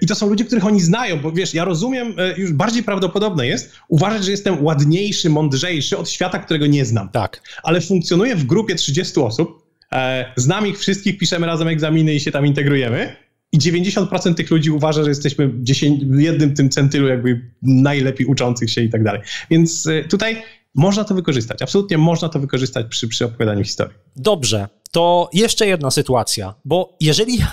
I to są ludzie, których oni znają, bo wiesz, ja rozumiem, już bardziej prawdopodobne jest uważać, że jestem ładniejszy, mądrzejszy od świata, którego nie znam. Tak. Ale funkcjonuję w grupie 30 osób, znam ich wszystkich, piszemy razem egzaminy i się tam integrujemy i 90% tych ludzi uważa, że jesteśmy w jednym tym centylu jakby najlepiej uczących się i tak dalej. Więc tutaj można to wykorzystać, absolutnie można to wykorzystać przy opowiadaniu historii. Dobrze, to jeszcze jedna sytuacja, bo jeżeli ja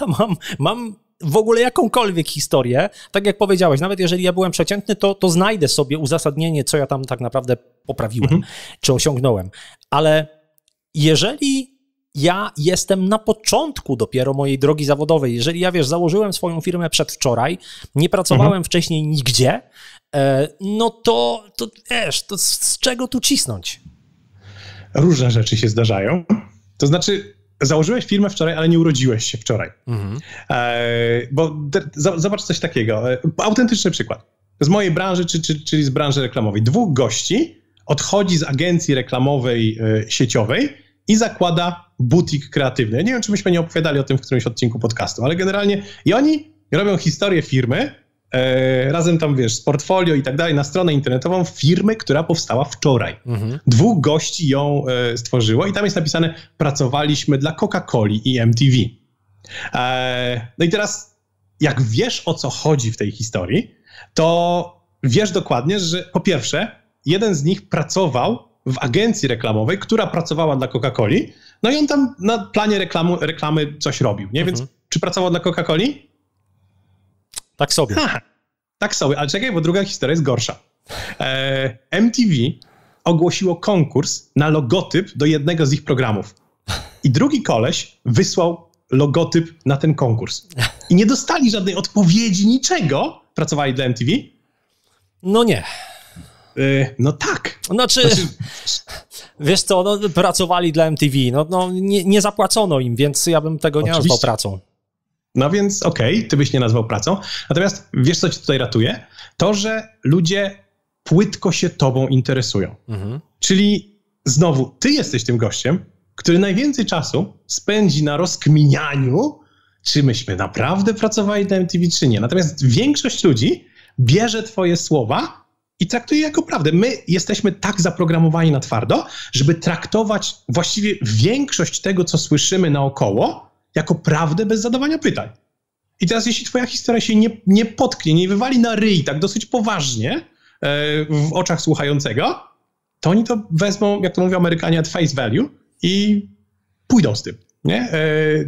mam w ogóle jakąkolwiek historię, tak jak powiedziałeś, nawet jeżeli ja byłem przeciętny, to znajdę sobie uzasadnienie, co ja tam tak naprawdę poprawiłem, czy osiągnąłem. Ale jeżeli ja jestem na początku dopiero mojej drogi zawodowej, jeżeli ja, wiesz, założyłem swoją firmę przedwczoraj, nie pracowałem wcześniej nigdzie, no to wiesz, to z czego tu cisnąć? Różne rzeczy się zdarzają. To znaczy, założyłeś firmę wczoraj, ale nie urodziłeś się wczoraj. Bo zobacz coś takiego. Autentyczny przykład. Z mojej branży, czyli z branży reklamowej. 2 gości odchodzi z agencji reklamowej sieciowej i zakłada butik kreatywny. Ja nie wiem, czy myśmy nie opowiadali o tym w którymś odcinku podcastu, ale generalnie i oni robią historię firmy, razem tam, wiesz, z portfolio i tak dalej, na stronę internetową firmy, która powstała wczoraj. 2 gości ją stworzyło i tam jest napisane, pracowaliśmy dla Coca-Coli i MTV. No i teraz, jak wiesz, o co chodzi w tej historii, to wiesz dokładnie, że po pierwsze, jeden z nich pracował w agencji reklamowej, która pracowała dla Coca-Coli, no i on tam na planie reklamy coś robił, nie? Więc czy pracował dla Coca-Coli? Tak sobie. Tak sobie, ale czekaj, bo druga historia jest gorsza. MTV ogłosiło konkurs na logotyp do jednego z ich programów. I drugi koleś wysłał logotyp na ten konkurs. I nie dostali żadnej odpowiedzi, niczego. Pracowali dla MTV? No nie. No tak. Znaczy, wiesz co, no, pracowali dla MTV, no nie zapłacono im, więc ja bym tego nie nazwał pracą. No więc okej, ty byś nie nazwał pracą. Natomiast wiesz, co cię tutaj ratuje? To, że ludzie płytko się tobą interesują. Czyli znowu, ty jesteś tym gościem, który najwięcej czasu spędzi na rozkminianiu, czy myśmy naprawdę pracowali dla MTV, czy nie. Natomiast większość ludzi bierze twoje słowa i traktuje jako prawdę. My jesteśmy tak zaprogramowani na twardo, żeby traktować właściwie większość tego, co słyszymy naokoło, jako prawdę bez zadawania pytań. I teraz jeśli twoja historia się nie potknie, nie wywali na ryj tak dosyć poważnie w oczach słuchającego, to oni to wezmą, jak to mówią Amerykanie, at face value i pójdą z tym. Nie?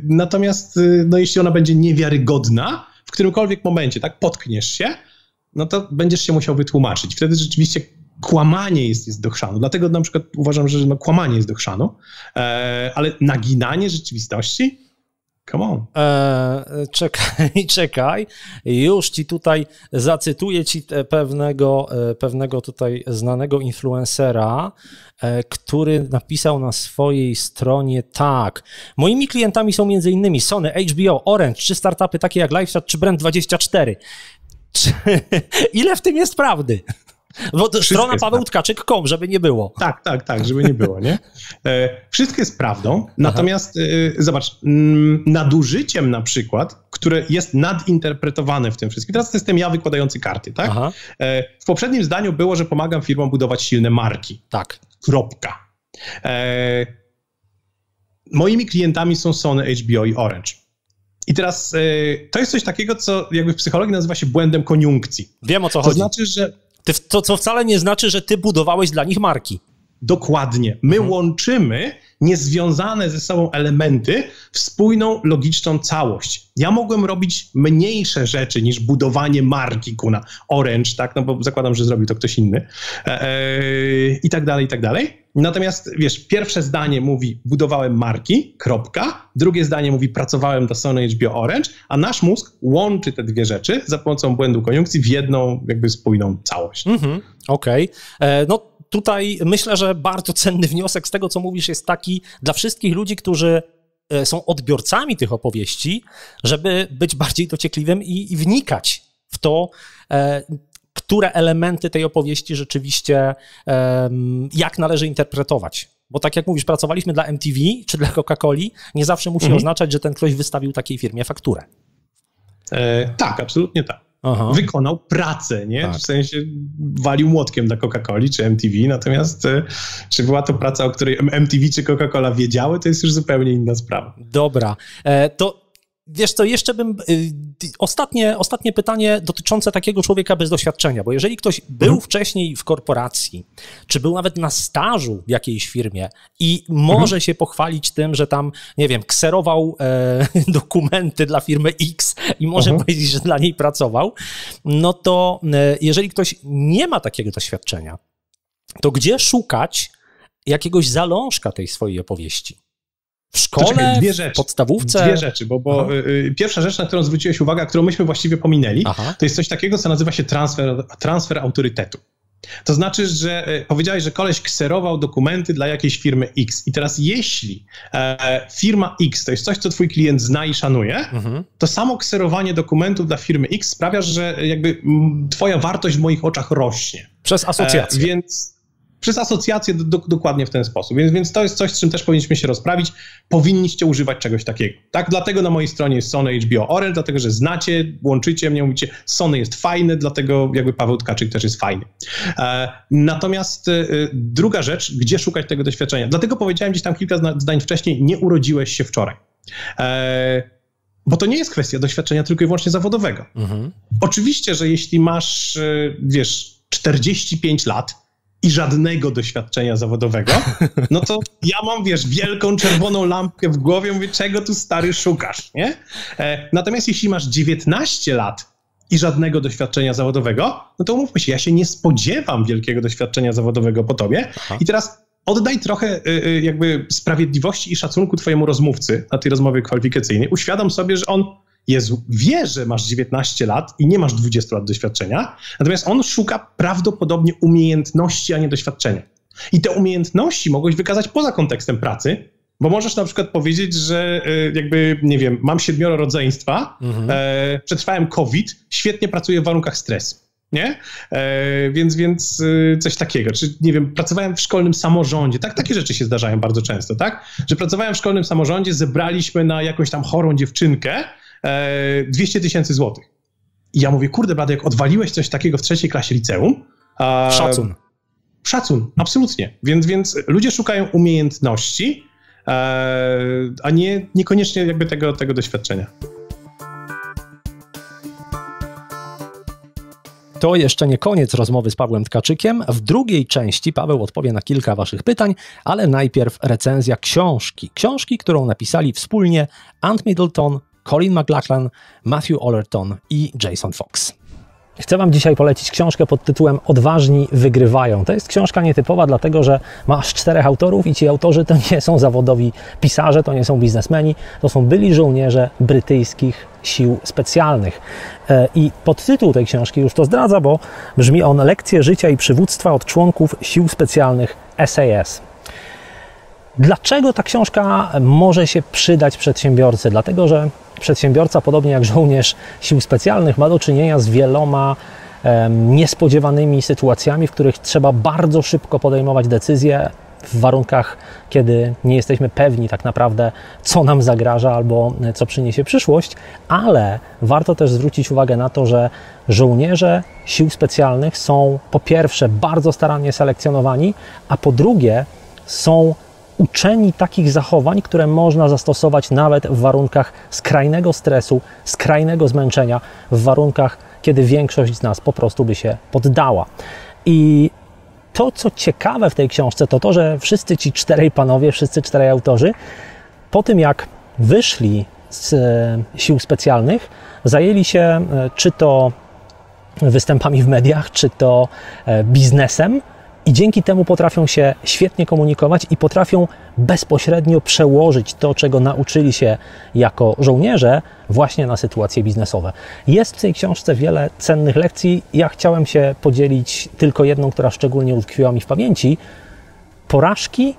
Natomiast no, jeśli ona będzie niewiarygodna, w którymkolwiek momencie tak potkniesz się, no to będziesz się musiał wytłumaczyć. Wtedy rzeczywiście kłamanie jest do chrzanu. Dlatego na przykład uważam, że kłamanie jest do chrzanu, ale naginanie rzeczywistości? Come on. Czekaj. Już ci tutaj zacytuję ci pewnego tutaj znanego influencera, który napisał na swojej stronie tak. Moimi klientami są m.in. Sony, HBO, Orange, czy startupy takie jak LiveChat, czy Brand24. Ile w tym jest prawdy? Bo to strona pawełtkaczyk.com, żeby nie było. Tak, żeby nie było, nie? Wszystko jest prawdą, natomiast zobacz, nadużyciem na przykład, które jest nadinterpretowane w tym wszystkim, teraz to jestem ja wykładający karty, tak? W poprzednim zdaniu było, że pomagam firmom budować silne marki. Tak. Kropka. Moimi klientami są Sony, HBO i Orange. I teraz to jest coś takiego, co jakby w psychologii nazywa się błędem koniunkcji. Wiem, o co chodzi. To znaczy, że to, co wcale nie znaczy, że ty budowałeś dla nich marki. Dokładnie. My łączymy niezwiązane ze sobą elementy w spójną, logiczną całość. Ja mogłem robić mniejsze rzeczy niż budowanie marki kuna Orange, tak? No bo zakładam, że zrobił to ktoś inny. I tak dalej, i tak dalej. Natomiast, wiesz, pierwsze zdanie mówi budowałem marki, kropka. Drugie zdanie mówi pracowałem dla Sony, HBO, Orange, a nasz mózg łączy te dwie rzeczy za pomocą błędu koniunkcji w jedną jakby spójną całość. Okej. No tutaj myślę, że bardzo cenny wniosek z tego, co mówisz, jest taki dla wszystkich ludzi, którzy są odbiorcami tych opowieści, żeby być bardziej dociekliwym i wnikać w to, które elementy tej opowieści rzeczywiście, jak należy interpretować. Bo tak jak mówisz, pracowaliśmy dla MTV czy dla Coca-Coli, nie zawsze musi oznaczać, że ten ktoś wystawił takiej firmie fakturę. Tak, absolutnie tak. Aha. Wykonał pracę, nie? Tak. W sensie walił młotkiem dla Coca-Coli czy MTV, natomiast czy była to praca, o której MTV czy Coca-Cola wiedziały, to jest już zupełnie inna sprawa. Dobra, to wiesz co, jeszcze bym... Ostatnie pytanie dotyczące takiego człowieka bez doświadczenia, bo jeżeli ktoś był wcześniej w korporacji, czy był nawet na stażu w jakiejś firmie i może się pochwalić tym, że tam, nie wiem, kserował dokumenty dla firmy X i może powiedzieć, że dla niej pracował, no to jeżeli ktoś nie ma takiego doświadczenia, to gdzie szukać jakiegoś zalążka tej swojej opowieści? W szkole, w podstawówce? Dwie rzeczy, bo pierwsza rzecz, na którą zwróciłeś uwagę, a którą myśmy właściwie pominęli, to jest coś takiego, co nazywa się transfer autorytetu. To znaczy, że powiedziałeś, że koleś kserował dokumenty dla jakiejś firmy X i teraz jeśli firma X to jest coś, co twój klient zna i szanuje, to samo kserowanie dokumentów dla firmy X sprawia, że jakby twoja wartość w moich oczach rośnie. Przez asocjację. Przez asocjację dokładnie w ten sposób. Więc to jest coś, z czym też powinniśmy się rozprawić. Powinniście używać czegoś takiego. Tak? Dlatego na mojej stronie jest Sony, HBO, Orel, dlatego że znacie, łączycie mnie, mówicie, Sony jest fajny, dlatego jakby Paweł Tkaczyk też jest fajny. Natomiast druga rzecz, gdzie szukać tego doświadczenia? Dlatego powiedziałem gdzieś tam kilka zdań wcześniej, nie urodziłeś się wczoraj. Bo to nie jest kwestia doświadczenia tylko i wyłącznie zawodowego. Oczywiście, że jeśli masz, 45 lat, i żadnego doświadczenia zawodowego, no to ja mam, wielką czerwoną lampkę w głowie, mówię, czego tu stary szukasz, nie? Natomiast jeśli masz 19 lat i żadnego doświadczenia zawodowego, no to umówmy się, ja się nie spodziewam wielkiego doświadczenia zawodowego po tobie. I teraz oddaj trochę jakby sprawiedliwości i szacunku twojemu rozmówcy na tej rozmowie kwalifikacyjnej. Uświadom sobie, że on wie, że masz 19 lat i nie masz 20 lat doświadczenia, natomiast on szuka prawdopodobnie umiejętności, a nie doświadczenia. I te umiejętności mogłeś wykazać poza kontekstem pracy, bo możesz na przykład powiedzieć, że jakby, nie wiem, mam 7 rodzeństwa, przetrwałem COVID, świetnie pracuję w warunkach stresu, nie? Więc coś takiego. Czy, nie wiem, pracowałem w szkolnym samorządzie, tak? Takie rzeczy się zdarzają bardzo często, tak? Że pracowałem w szkolnym samorządzie, zebraliśmy na jakąś tam chorą dziewczynkę 200 000 złotych. I ja mówię, kurde blady, jak odwaliłeś coś takiego w 3. klasie liceum... Szacun, absolutnie. Więc ludzie szukają umiejętności, a niekoniecznie jakby tego doświadczenia. To jeszcze nie koniec rozmowy z Pawłem Tkaczykiem. W drugiej części Paweł odpowie na kilka waszych pytań, ale najpierw recenzja książki. Książki, którą napisali wspólnie Ant Middleton, Colin McLachlan, Matthew Allerton i Jason Fox. Chcę wam dzisiaj polecić książkę pod tytułem Odważni wygrywają. To jest książka nietypowa, dlatego że ma aż 4 autorów i ci autorzy to nie są zawodowi pisarze, to nie są biznesmeni, to są byli żołnierze brytyjskich sił specjalnych. I podtytuł tej książki już to zdradza, bo brzmi on Lekcje życia i przywództwa od członków sił specjalnych SAS. Dlaczego ta książka może się przydać przedsiębiorcy? Dlatego, że przedsiębiorca, podobnie jak żołnierz sił specjalnych, ma do czynienia z wieloma niespodziewanymi sytuacjami, w których trzeba bardzo szybko podejmować decyzje w warunkach, kiedy nie jesteśmy pewni tak naprawdę, co nam zagraża albo co przyniesie przyszłość, ale warto też zwrócić uwagę na to, że żołnierze sił specjalnych są po pierwsze bardzo starannie selekcjonowani, a po drugie są uczeni takich zachowań, które można zastosować nawet w warunkach skrajnego stresu, skrajnego zmęczenia, w warunkach, kiedy większość z nas po prostu by się poddała. I to, co ciekawe w tej książce, to to, że wszyscy ci 4 panowie, wszyscy 4 autorzy, po tym jak wyszli z sił specjalnych, zajęli się czy to występami w mediach, czy to biznesem, i dzięki temu potrafią się świetnie komunikować i potrafią bezpośrednio przełożyć to, czego nauczyli się jako żołnierze, właśnie na sytuacje biznesowe. Jest w tej książce wiele cennych lekcji. Ja chciałem się podzielić tylko jedną, która szczególnie utkwiła mi w pamięci. Porażki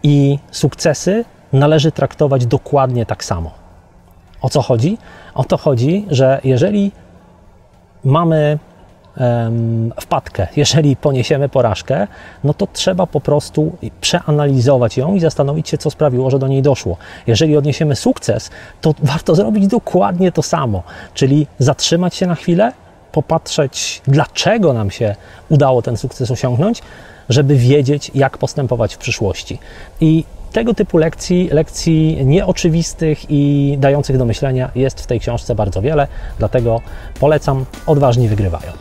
i sukcesy należy traktować dokładnie tak samo. O co chodzi? O to chodzi, że jeżeli mamy wpadkę, jeżeli poniesiemy porażkę, no to trzeba po prostu przeanalizować ją i zastanowić się, co sprawiło, że do niej doszło. Jeżeli odniesiemy sukces, to warto zrobić dokładnie to samo, czyli zatrzymać się na chwilę, popatrzeć, dlaczego nam się udało ten sukces osiągnąć, żeby wiedzieć, jak postępować w przyszłości. I tego typu lekcji nieoczywistych i dających do myślenia jest w tej książce bardzo wiele, dlatego polecam, odważni wygrywają.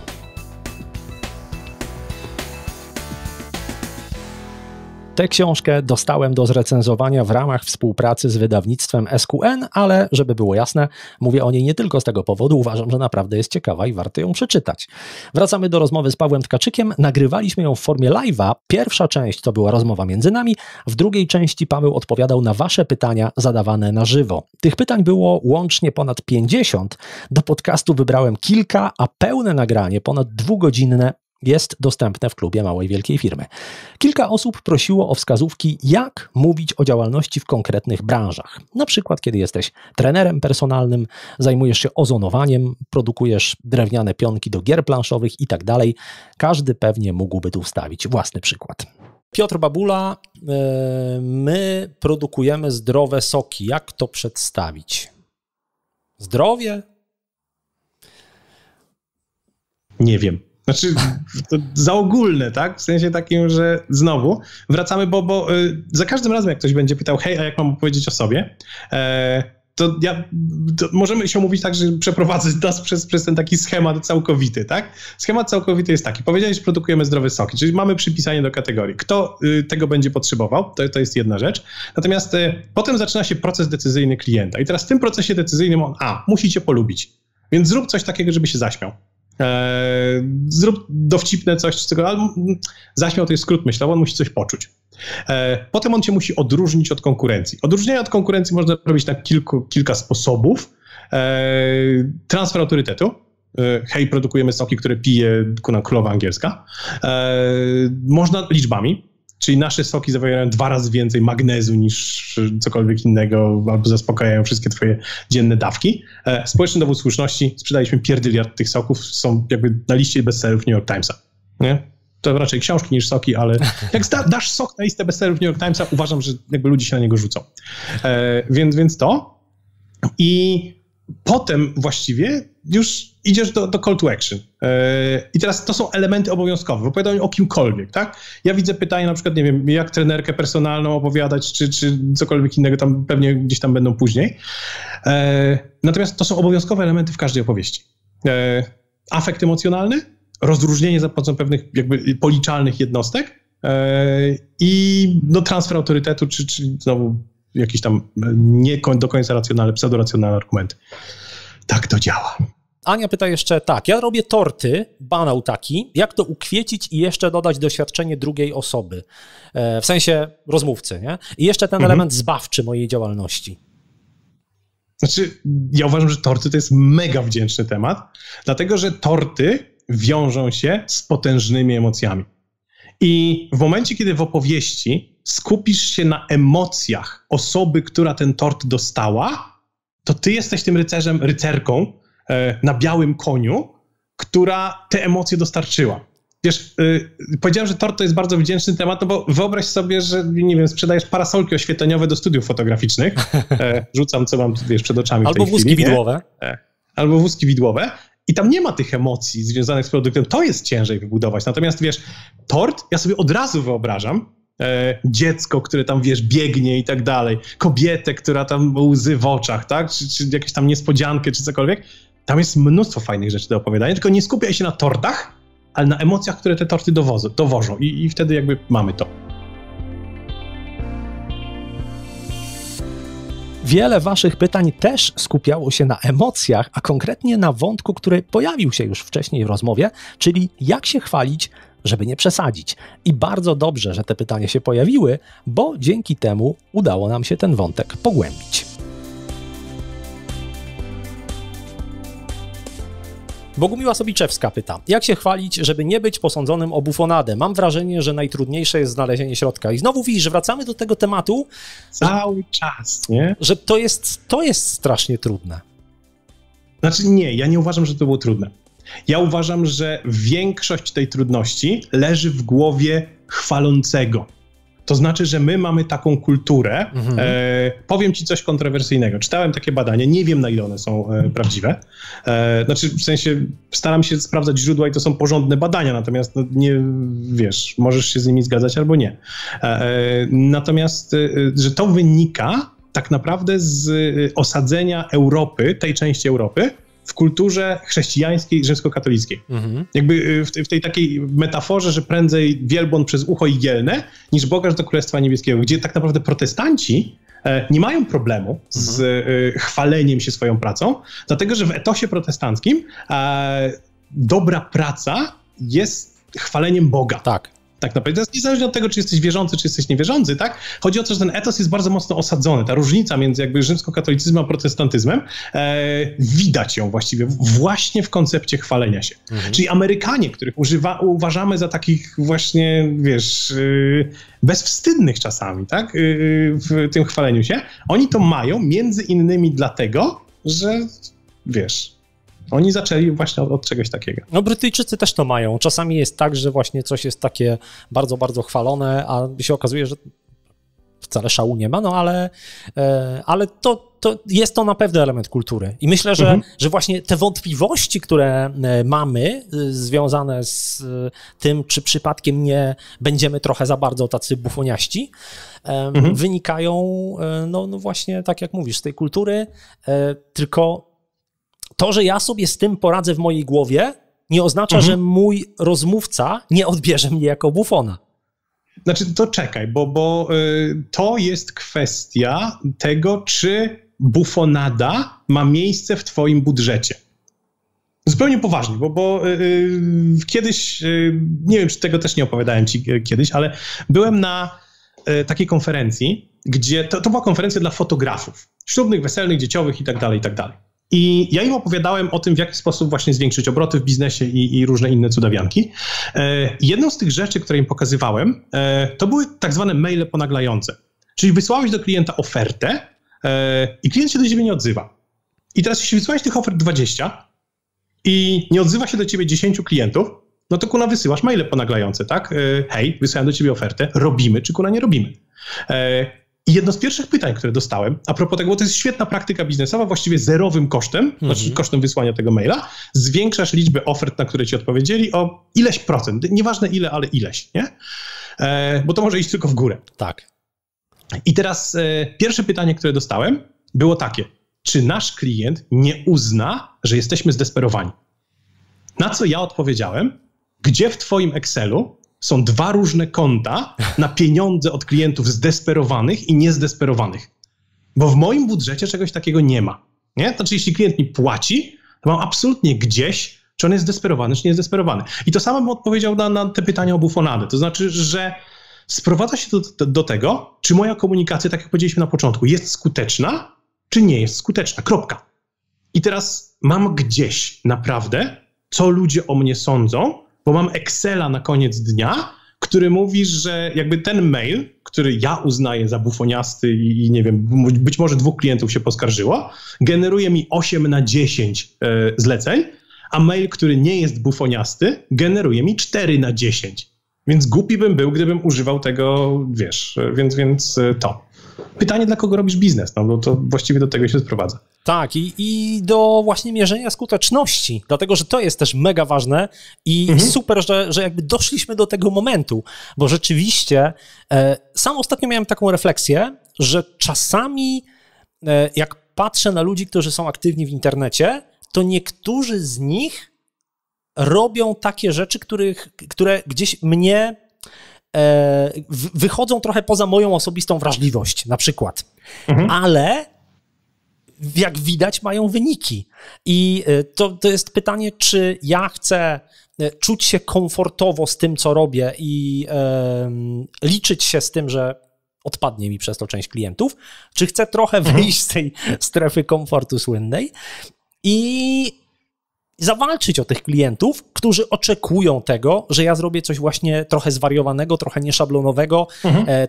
Tę książkę dostałem do zrecenzowania w ramach współpracy z wydawnictwem SQN, ale żeby było jasne, mówię o niej nie tylko z tego powodu, uważam, że naprawdę jest ciekawa i warto ją przeczytać. Wracamy do rozmowy z Pawłem Tkaczykiem, nagrywaliśmy ją w formie live'a. Pierwsza część to była rozmowa między nami, w drugiej części Paweł odpowiadał na wasze pytania zadawane na żywo. Tych pytań było łącznie ponad 50, do podcastu wybrałem kilka, a pełne nagranie, ponad 2-godzinne, jest dostępne w klubie Małej Wielkiej Firmy. Kilka osób prosiło o wskazówki, jak mówić o działalności w konkretnych branżach. Na przykład, kiedy jesteś trenerem personalnym, zajmujesz się ozonowaniem, produkujesz drewniane pionki do gier planszowych i tak dalej. Każdy pewnie mógłby tu wstawić własny przykład. Piotr Babula, my produkujemy zdrowe soki. Jak to przedstawić? Zdrowie? Nie wiem. Znaczy, to za ogólne, tak? W sensie takim, że znowu wracamy, bo za każdym razem, jak ktoś będzie pytał, hej, a jak mam powiedzieć o sobie, to możemy się umówić tak, że przeprowadzę nas przez ten taki schemat całkowity, tak? Schemat całkowity jest taki, powiedziałeś, że produkujemy zdrowe soki, czyli mamy przypisanie do kategorii. Kto tego będzie potrzebował, to jest jedna rzecz. Natomiast potem zaczyna się proces decyzyjny klienta i teraz w tym procesie decyzyjnym on, musi cię polubić, więc zrób coś takiego, żeby się zaśmiał. Zrób dowcipne coś, ale zaśmiał to jest skrót myślowy, on musi coś poczuć. Potem on cię musi odróżnić od konkurencji. Odróżnienie od konkurencji można robić na kilka sposobów. Transfer autorytetu. Hej, produkujemy soki, które pije królowa angielska. Można liczbami, czyli nasze soki zawierają 2 razy więcej magnezu niż cokolwiek innego, albo zaspokajają wszystkie twoje dzienne dawki. Społeczny dowód słuszności, sprzedaliśmy pierdyliard tych soków, są jakby na liście bestsellerów New York Timesa. Nie? To raczej książki niż soki, ale jak dasz sok na listę bestsellerów New York Timesa, uważam, że jakby ludzie się na niego rzucą. Więc to. I potem właściwie już idziesz do call to action. I teraz to są elementy obowiązkowe w opowiadaniu o kimkolwiek, tak? Ja widzę pytanie na przykład, nie wiem, jak trenerkę personalną opowiadać, czy cokolwiek innego, tam pewnie gdzieś tam będą później. Natomiast to są obowiązkowe elementy w każdej opowieści. Afekt emocjonalny, rozróżnienie za pomocą pewnych jakby policzalnych jednostek i transfer autorytetu, czy znowu jakieś tam nie do końca racjonalne, pseudoracjonalne argumenty. Tak to działa. Ania pyta jeszcze tak, ja robię torty, banał taki, jak to ukwiecić i jeszcze dodać doświadczenie drugiej osoby, w sensie rozmówcy, nie? I jeszcze ten element zbawczy mojej działalności. Znaczy, ja uważam, że torty to jest mega wdzięczny temat, dlatego że torty wiążą się z potężnymi emocjami. I w momencie, kiedy w opowieści skupisz się na emocjach osoby, która ten tort dostała, to ty jesteś tym rycerką na białym koniu, która te emocje dostarczyła. Wiesz, powiedziałem, że tort to jest bardzo wdzięczny temat, no bo wyobraź sobie, że, nie wiem, sprzedajesz parasolki oświetleniowe do studiów fotograficznych. Rzucam, co mam, wiesz, przed oczami albo w tej wózki widłowe. Albo wózki widłowe. I tam nie ma tych emocji związanych z produktem. To jest ciężej wybudować. Natomiast, wiesz, tort, ja sobie od razu wyobrażam dziecko, które tam, wiesz, biegnie i tak dalej. Kobietę, która tam ma łzy w oczach, tak? Czy jakąś tam niespodziankę, czy cokolwiek. Tam jest mnóstwo fajnych rzeczy do opowiadania, tylko nie skupiaj się na tortach, ale na emocjach, które te torty dowożą. I wtedy jakby mamy to. Wiele waszych pytań też skupiało się na emocjach, a konkretnie na wątku, który pojawił się już wcześniej w rozmowie, czyli jak się chwalić, żeby nie przesadzić. I bardzo dobrze, że te pytania się pojawiły, bo dzięki temu udało nam się ten wątek pogłębić. Bogumiła Sobiczewska pyta, jak się chwalić, żeby nie być posądzonym o bufonadę? Mam wrażenie, że najtrudniejsze jest znalezienie środka. I znowu widzisz, że wracamy do tego tematu. Cały czas, nie? Że to jest strasznie trudne. Znaczy nie, ja nie uważam, że to było trudne. Ja uważam, że większość tej trudności leży w głowie chwalącego. To znaczy, że my mamy taką kulturę. Powiem ci coś kontrowersyjnego. Czytałem takie badania, nie wiem, na ile one są prawdziwe. Znaczy, w sensie staram się sprawdzać źródła i to są porządne badania, natomiast no, nie wiesz, możesz się z nimi zgadzać albo nie. Natomiast, że to wynika tak naprawdę z osadzenia Europy, tej części Europy, w kulturze chrześcijańskiej, rzymskokatolickiej. Jakby w tej takiej metaforze, że prędzej wielbłąd przez ucho igielne, niż bogacz do Królestwa Niebieskiego, gdzie tak naprawdę protestanci nie mają problemu z chwaleniem się swoją pracą, dlatego że w etosie protestanckim dobra praca jest chwaleniem Boga. Tak naprawdę. To jest niezależnie od tego, czy jesteś wierzący, czy jesteś niewierzący, tak? Chodzi o to, że ten etos jest bardzo mocno osadzony. Ta różnica między jakby rzymskokatolicyzmem a protestantyzmem, widać ją właściwie właśnie w koncepcie chwalenia się. Czyli Amerykanie, których uważamy za takich właśnie, wiesz, bezwstydnych czasami, tak? W tym chwaleniu się, oni to mają między innymi dlatego, że, wiesz... Oni zaczęli właśnie od czegoś takiego. No Brytyjczycy też to mają. Czasami jest tak, że właśnie coś jest takie bardzo, bardzo chwalone, a się okazuje, że wcale szału nie ma, no ale to jest to na pewno element kultury. I myślę, że właśnie te wątpliwości, które mamy związane z tym, czy przypadkiem nie będziemy trochę za bardzo tacy bufoniaści, wynikają, no właśnie tak jak mówisz, z tej kultury, tylko to, że ja sobie z tym poradzę w mojej głowie, nie oznacza, że mój rozmówca nie odbierze mnie jako bufona. Znaczy, to czekaj, bo to jest kwestia tego, czy bufonada ma miejsce w twoim budżecie. Zupełnie poważnie, bo kiedyś, nie wiem, czy tego też nie opowiadałem ci kiedyś, ale byłem na takiej konferencji, gdzie to była konferencja dla fotografów, ślubnych, weselnych, dzieciowych i tak dalej, i tak dalej. I ja im opowiadałem o tym, w jaki sposób właśnie zwiększyć obroty w biznesie i różne inne cudawianki. Jedną z tych rzeczy, które im pokazywałem, to były tak zwane maile ponaglające. Czyli wysłałeś do klienta ofertę i klient się do ciebie nie odzywa. I teraz jeśli wysłałeś tych ofert 20 i nie odzywa się do ciebie 10 klientów, no to kuna wysyłasz maile ponaglające, tak? Hej, wysłałem do ciebie ofertę, robimy czy kuna nie robimy? I jedno z pierwszych pytań, które dostałem, a propos tego, bo to jest świetna praktyka biznesowa, właściwie zerowym kosztem, znaczy kosztem wysłania tego maila, zwiększasz liczbę ofert, na które ci odpowiedzieli o ileś procent. Nieważne ile, ale ileś, nie? Bo to może iść tylko w górę. Tak. I teraz pierwsze pytanie, które dostałem, było takie. Czy nasz klient nie uzna, że jesteśmy zdesperowani? Na co ja odpowiedziałem, gdzie w twoim Excelu są dwa różne konta na pieniądze od klientów zdesperowanych i niezdesperowanych. Bo w moim budżecie czegoś takiego nie ma. Nie? Znaczy, jeśli klient mi płaci, to mam absolutnie gdzieś, czy on jest zdesperowany, czy nie jest zdesperowany. I to samo bym odpowiedział na te pytania o bufonadę. To znaczy, że sprowadza się do tego, czy moja komunikacja, tak jak powiedzieliśmy na początku, jest skuteczna, czy nie jest skuteczna. Kropka. I teraz mam gdzieś naprawdę, co ludzie o mnie sądzą, bo mam Excela na koniec dnia, który mówi, że jakby ten mail, który ja uznaję za bufoniasty i nie wiem, być może 2 klientów się poskarżyło, generuje mi 8 na 10 zleceń, a mail, który nie jest bufoniasty, generuje mi 4 na 10. Więc głupi bym był, gdybym używał tego, wiesz, więc to. Pytanie, dla kogo robisz biznes, no bo to właściwie do tego się sprowadza. Tak, i do właśnie mierzenia skuteczności, dlatego, że to jest też mega ważne i super, że jakby doszliśmy do tego momentu, bo rzeczywiście sam ostatnio miałem taką refleksję, że czasami jak patrzę na ludzi, którzy są aktywni w internecie, to niektórzy z nich robią takie rzeczy, które gdzieś mnie wychodzą trochę poza moją osobistą wrażliwość, na przykład. Ale jak widać, mają wyniki. I to jest pytanie, czy ja chcę czuć się komfortowo z tym, co robię i liczyć się z tym, że odpadnie mi przez to część klientów, czy chcę trochę wyjść z tej strefy komfortu słynnej i zawalczyć o tych klientów, którzy oczekują tego, że ja zrobię coś właśnie trochę zwariowanego, trochę nieszablonowego,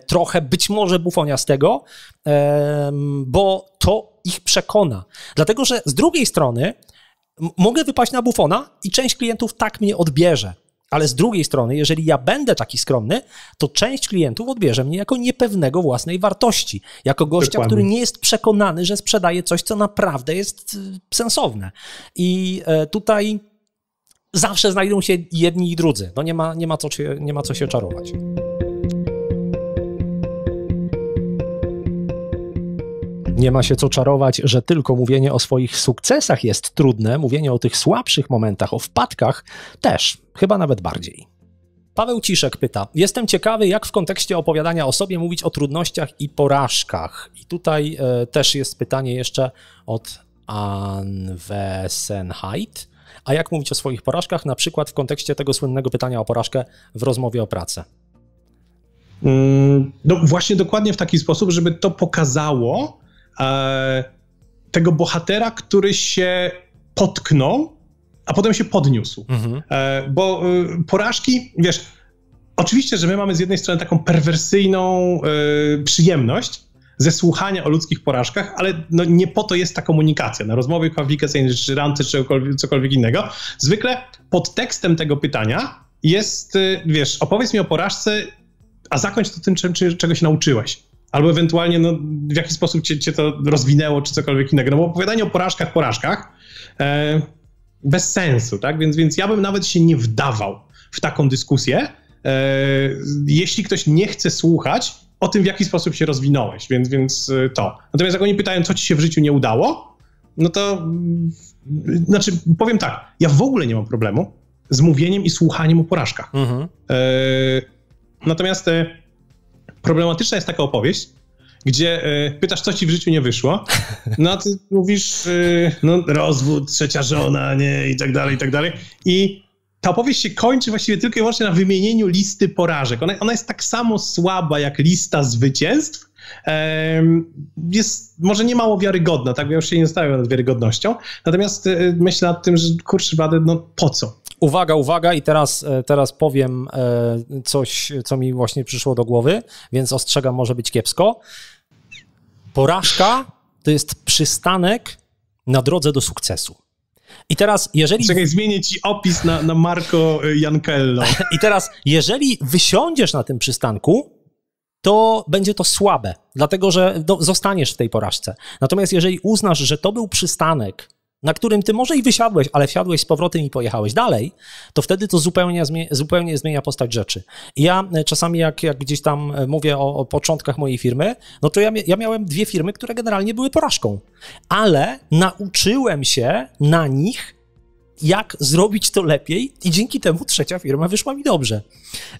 trochę być może bufoniastego, bo to ich przekona. Dlatego, że z drugiej strony mogę wypaść na bufona i część klientów tak mnie odbierze. Ale z drugiej strony, jeżeli ja będę taki skromny, to część klientów odbierze mnie jako niepewnego własnej wartości, jako gościa, który nie jest przekonany, że sprzedaje coś, co naprawdę jest sensowne. I tutaj zawsze znajdą się jedni i drudzy. No nie ma co się czarować. Nie ma się co czarować, że tylko mówienie o swoich sukcesach jest trudne, mówienie o tych słabszych momentach, o wpadkach też, chyba nawet bardziej. Paweł Ciszek pyta, jestem ciekawy, jak w kontekście opowiadania o sobie mówić o trudnościach i porażkach. I tutaj też jest pytanie jeszcze od Anwesenheit. A jak mówić o swoich porażkach, na przykład w kontekście tego słynnego pytania o porażkę w rozmowie o pracę? No właśnie dokładnie w taki sposób, żeby to pokazało tego bohatera, który się potknął, a potem się podniósł. Bo porażki, wiesz, oczywiście, że my mamy z jednej strony taką perwersyjną przyjemność ze słuchania o ludzkich porażkach, ale no nie po to jest ta komunikacja. Na rozmowie kwalifikacyjnej, czy randce, czy cokolwiek innego. Zwykle podtekstem tego pytania jest, wiesz, opowiedz mi o porażce, a zakończ to tym, czego się nauczyłeś. Albo ewentualnie no, w jaki sposób cię to rozwinęło, czy cokolwiek innego. No bo opowiadanie o porażkach bez sensu, tak? Więc ja bym nawet się nie wdawał w taką dyskusję, jeśli ktoś nie chce słuchać o tym, w jaki sposób się rozwinąłeś, więc to. Natomiast jak oni pytają, co ci się w życiu nie udało, no to znaczy powiem tak, ja w ogóle nie mam problemu z mówieniem i słuchaniem o porażkach. Natomiast problematyczna jest taka opowieść, gdzie pytasz, co ci w życiu nie wyszło, no a ty mówisz, no rozwód, trzecia żona, nie, i tak dalej, i tak dalej. I ta opowieść się kończy właściwie tylko i wyłącznie na wymienieniu listy porażek. Ona jest tak samo słaba jak lista zwycięstw. Jest może nie mało wiarygodna, tak? Ja już się nie zastanawiam nad wiarygodnością. Natomiast myślę nad tym, że kurczę, no po co? Uwaga i teraz powiem coś, co mi właśnie przyszło do głowy, więc ostrzegam, może być kiepsko. Porażka to jest przystanek na drodze do sukcesu. I teraz, jeżeli... Czekaj, zmienię ci opis na Marco Jankello. I teraz, jeżeli wysiądziesz na tym przystanku, to będzie to słabe, dlatego że zostaniesz w tej porażce. Natomiast jeżeli uznasz, że to był przystanek, na którym ty może i wysiadłeś, ale wsiadłeś z powrotem i pojechałeś dalej, to wtedy to zupełnie zmienia postać rzeczy. I ja czasami jak gdzieś tam mówię o początkach mojej firmy, no to ja miałem 2 firmy, które generalnie były porażką, ale nauczyłem się na nich, jak zrobić to lepiej i dzięki temu 3. firma wyszła mi dobrze.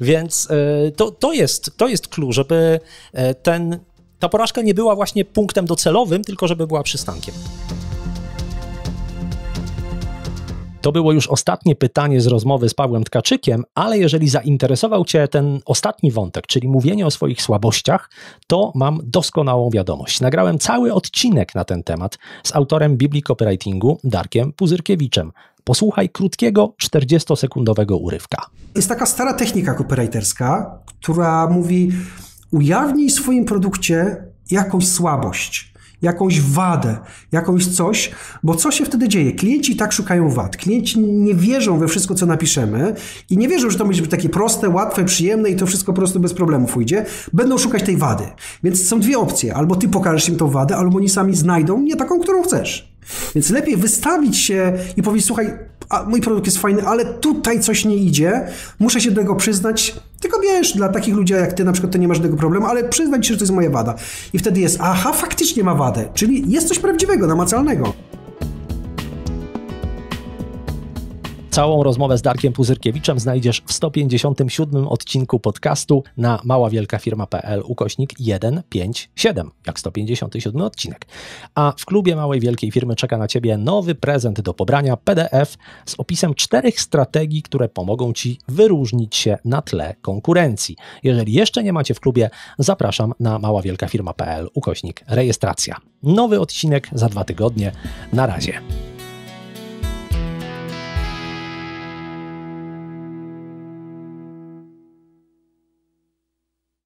Więc to jest clue, żeby ta porażka nie była właśnie punktem docelowym, tylko żeby była przystankiem. To było już ostatnie pytanie z rozmowy z Pawłem Tkaczykiem, ale jeżeli zainteresował cię ten ostatni wątek, czyli mówienie o swoich słabościach, to mam doskonałą wiadomość. Nagrałem cały odcinek na ten temat z autorem Biblii Copywritingu Darkiem Puzyrkiewiczem. Posłuchaj krótkiego, 40-sekundowego urywka. Jest taka stara technika copywriterska, która mówi: ujawnij w swoim produkcie jakąś słabość, jakąś wadę, jakąś coś, bo co się wtedy dzieje? Klienci tak szukają wad. Klienci nie wierzą we wszystko, co napiszemy i nie wierzą, że to będzie takie proste, łatwe, przyjemne i to wszystko po prostu bez problemów ujdzie. Będą szukać tej wady. Więc są 2 opcje. Albo ty pokażesz im tą wadę, albo oni sami znajdą nie taką, którą chcesz. Więc lepiej wystawić się i powiedzieć: słuchaj, mój produkt jest fajny, ale tutaj coś nie idzie, muszę się do tego przyznać, tylko wiesz, dla takich ludzi jak ty na przykład to nie masz żadnego problemu, ale przyznać się, że to jest moja wada. I wtedy jest, aha, faktycznie ma wadę, czyli jest coś prawdziwego, namacalnego. Całą rozmowę z Darkiem Puzyrkiewiczem znajdziesz w 157 odcinku podcastu na maławielkafirma.pl/157, jak 157 odcinek. A w klubie Małej Wielkiej Firmy czeka na ciebie nowy prezent do pobrania, PDF z opisem 4 strategii, które pomogą ci wyróżnić się na tle konkurencji. Jeżeli jeszcze nie macie w klubie, zapraszam na maławielkafirma.pl/rejestracja. Nowy odcinek za 2 tygodnie. Na razie.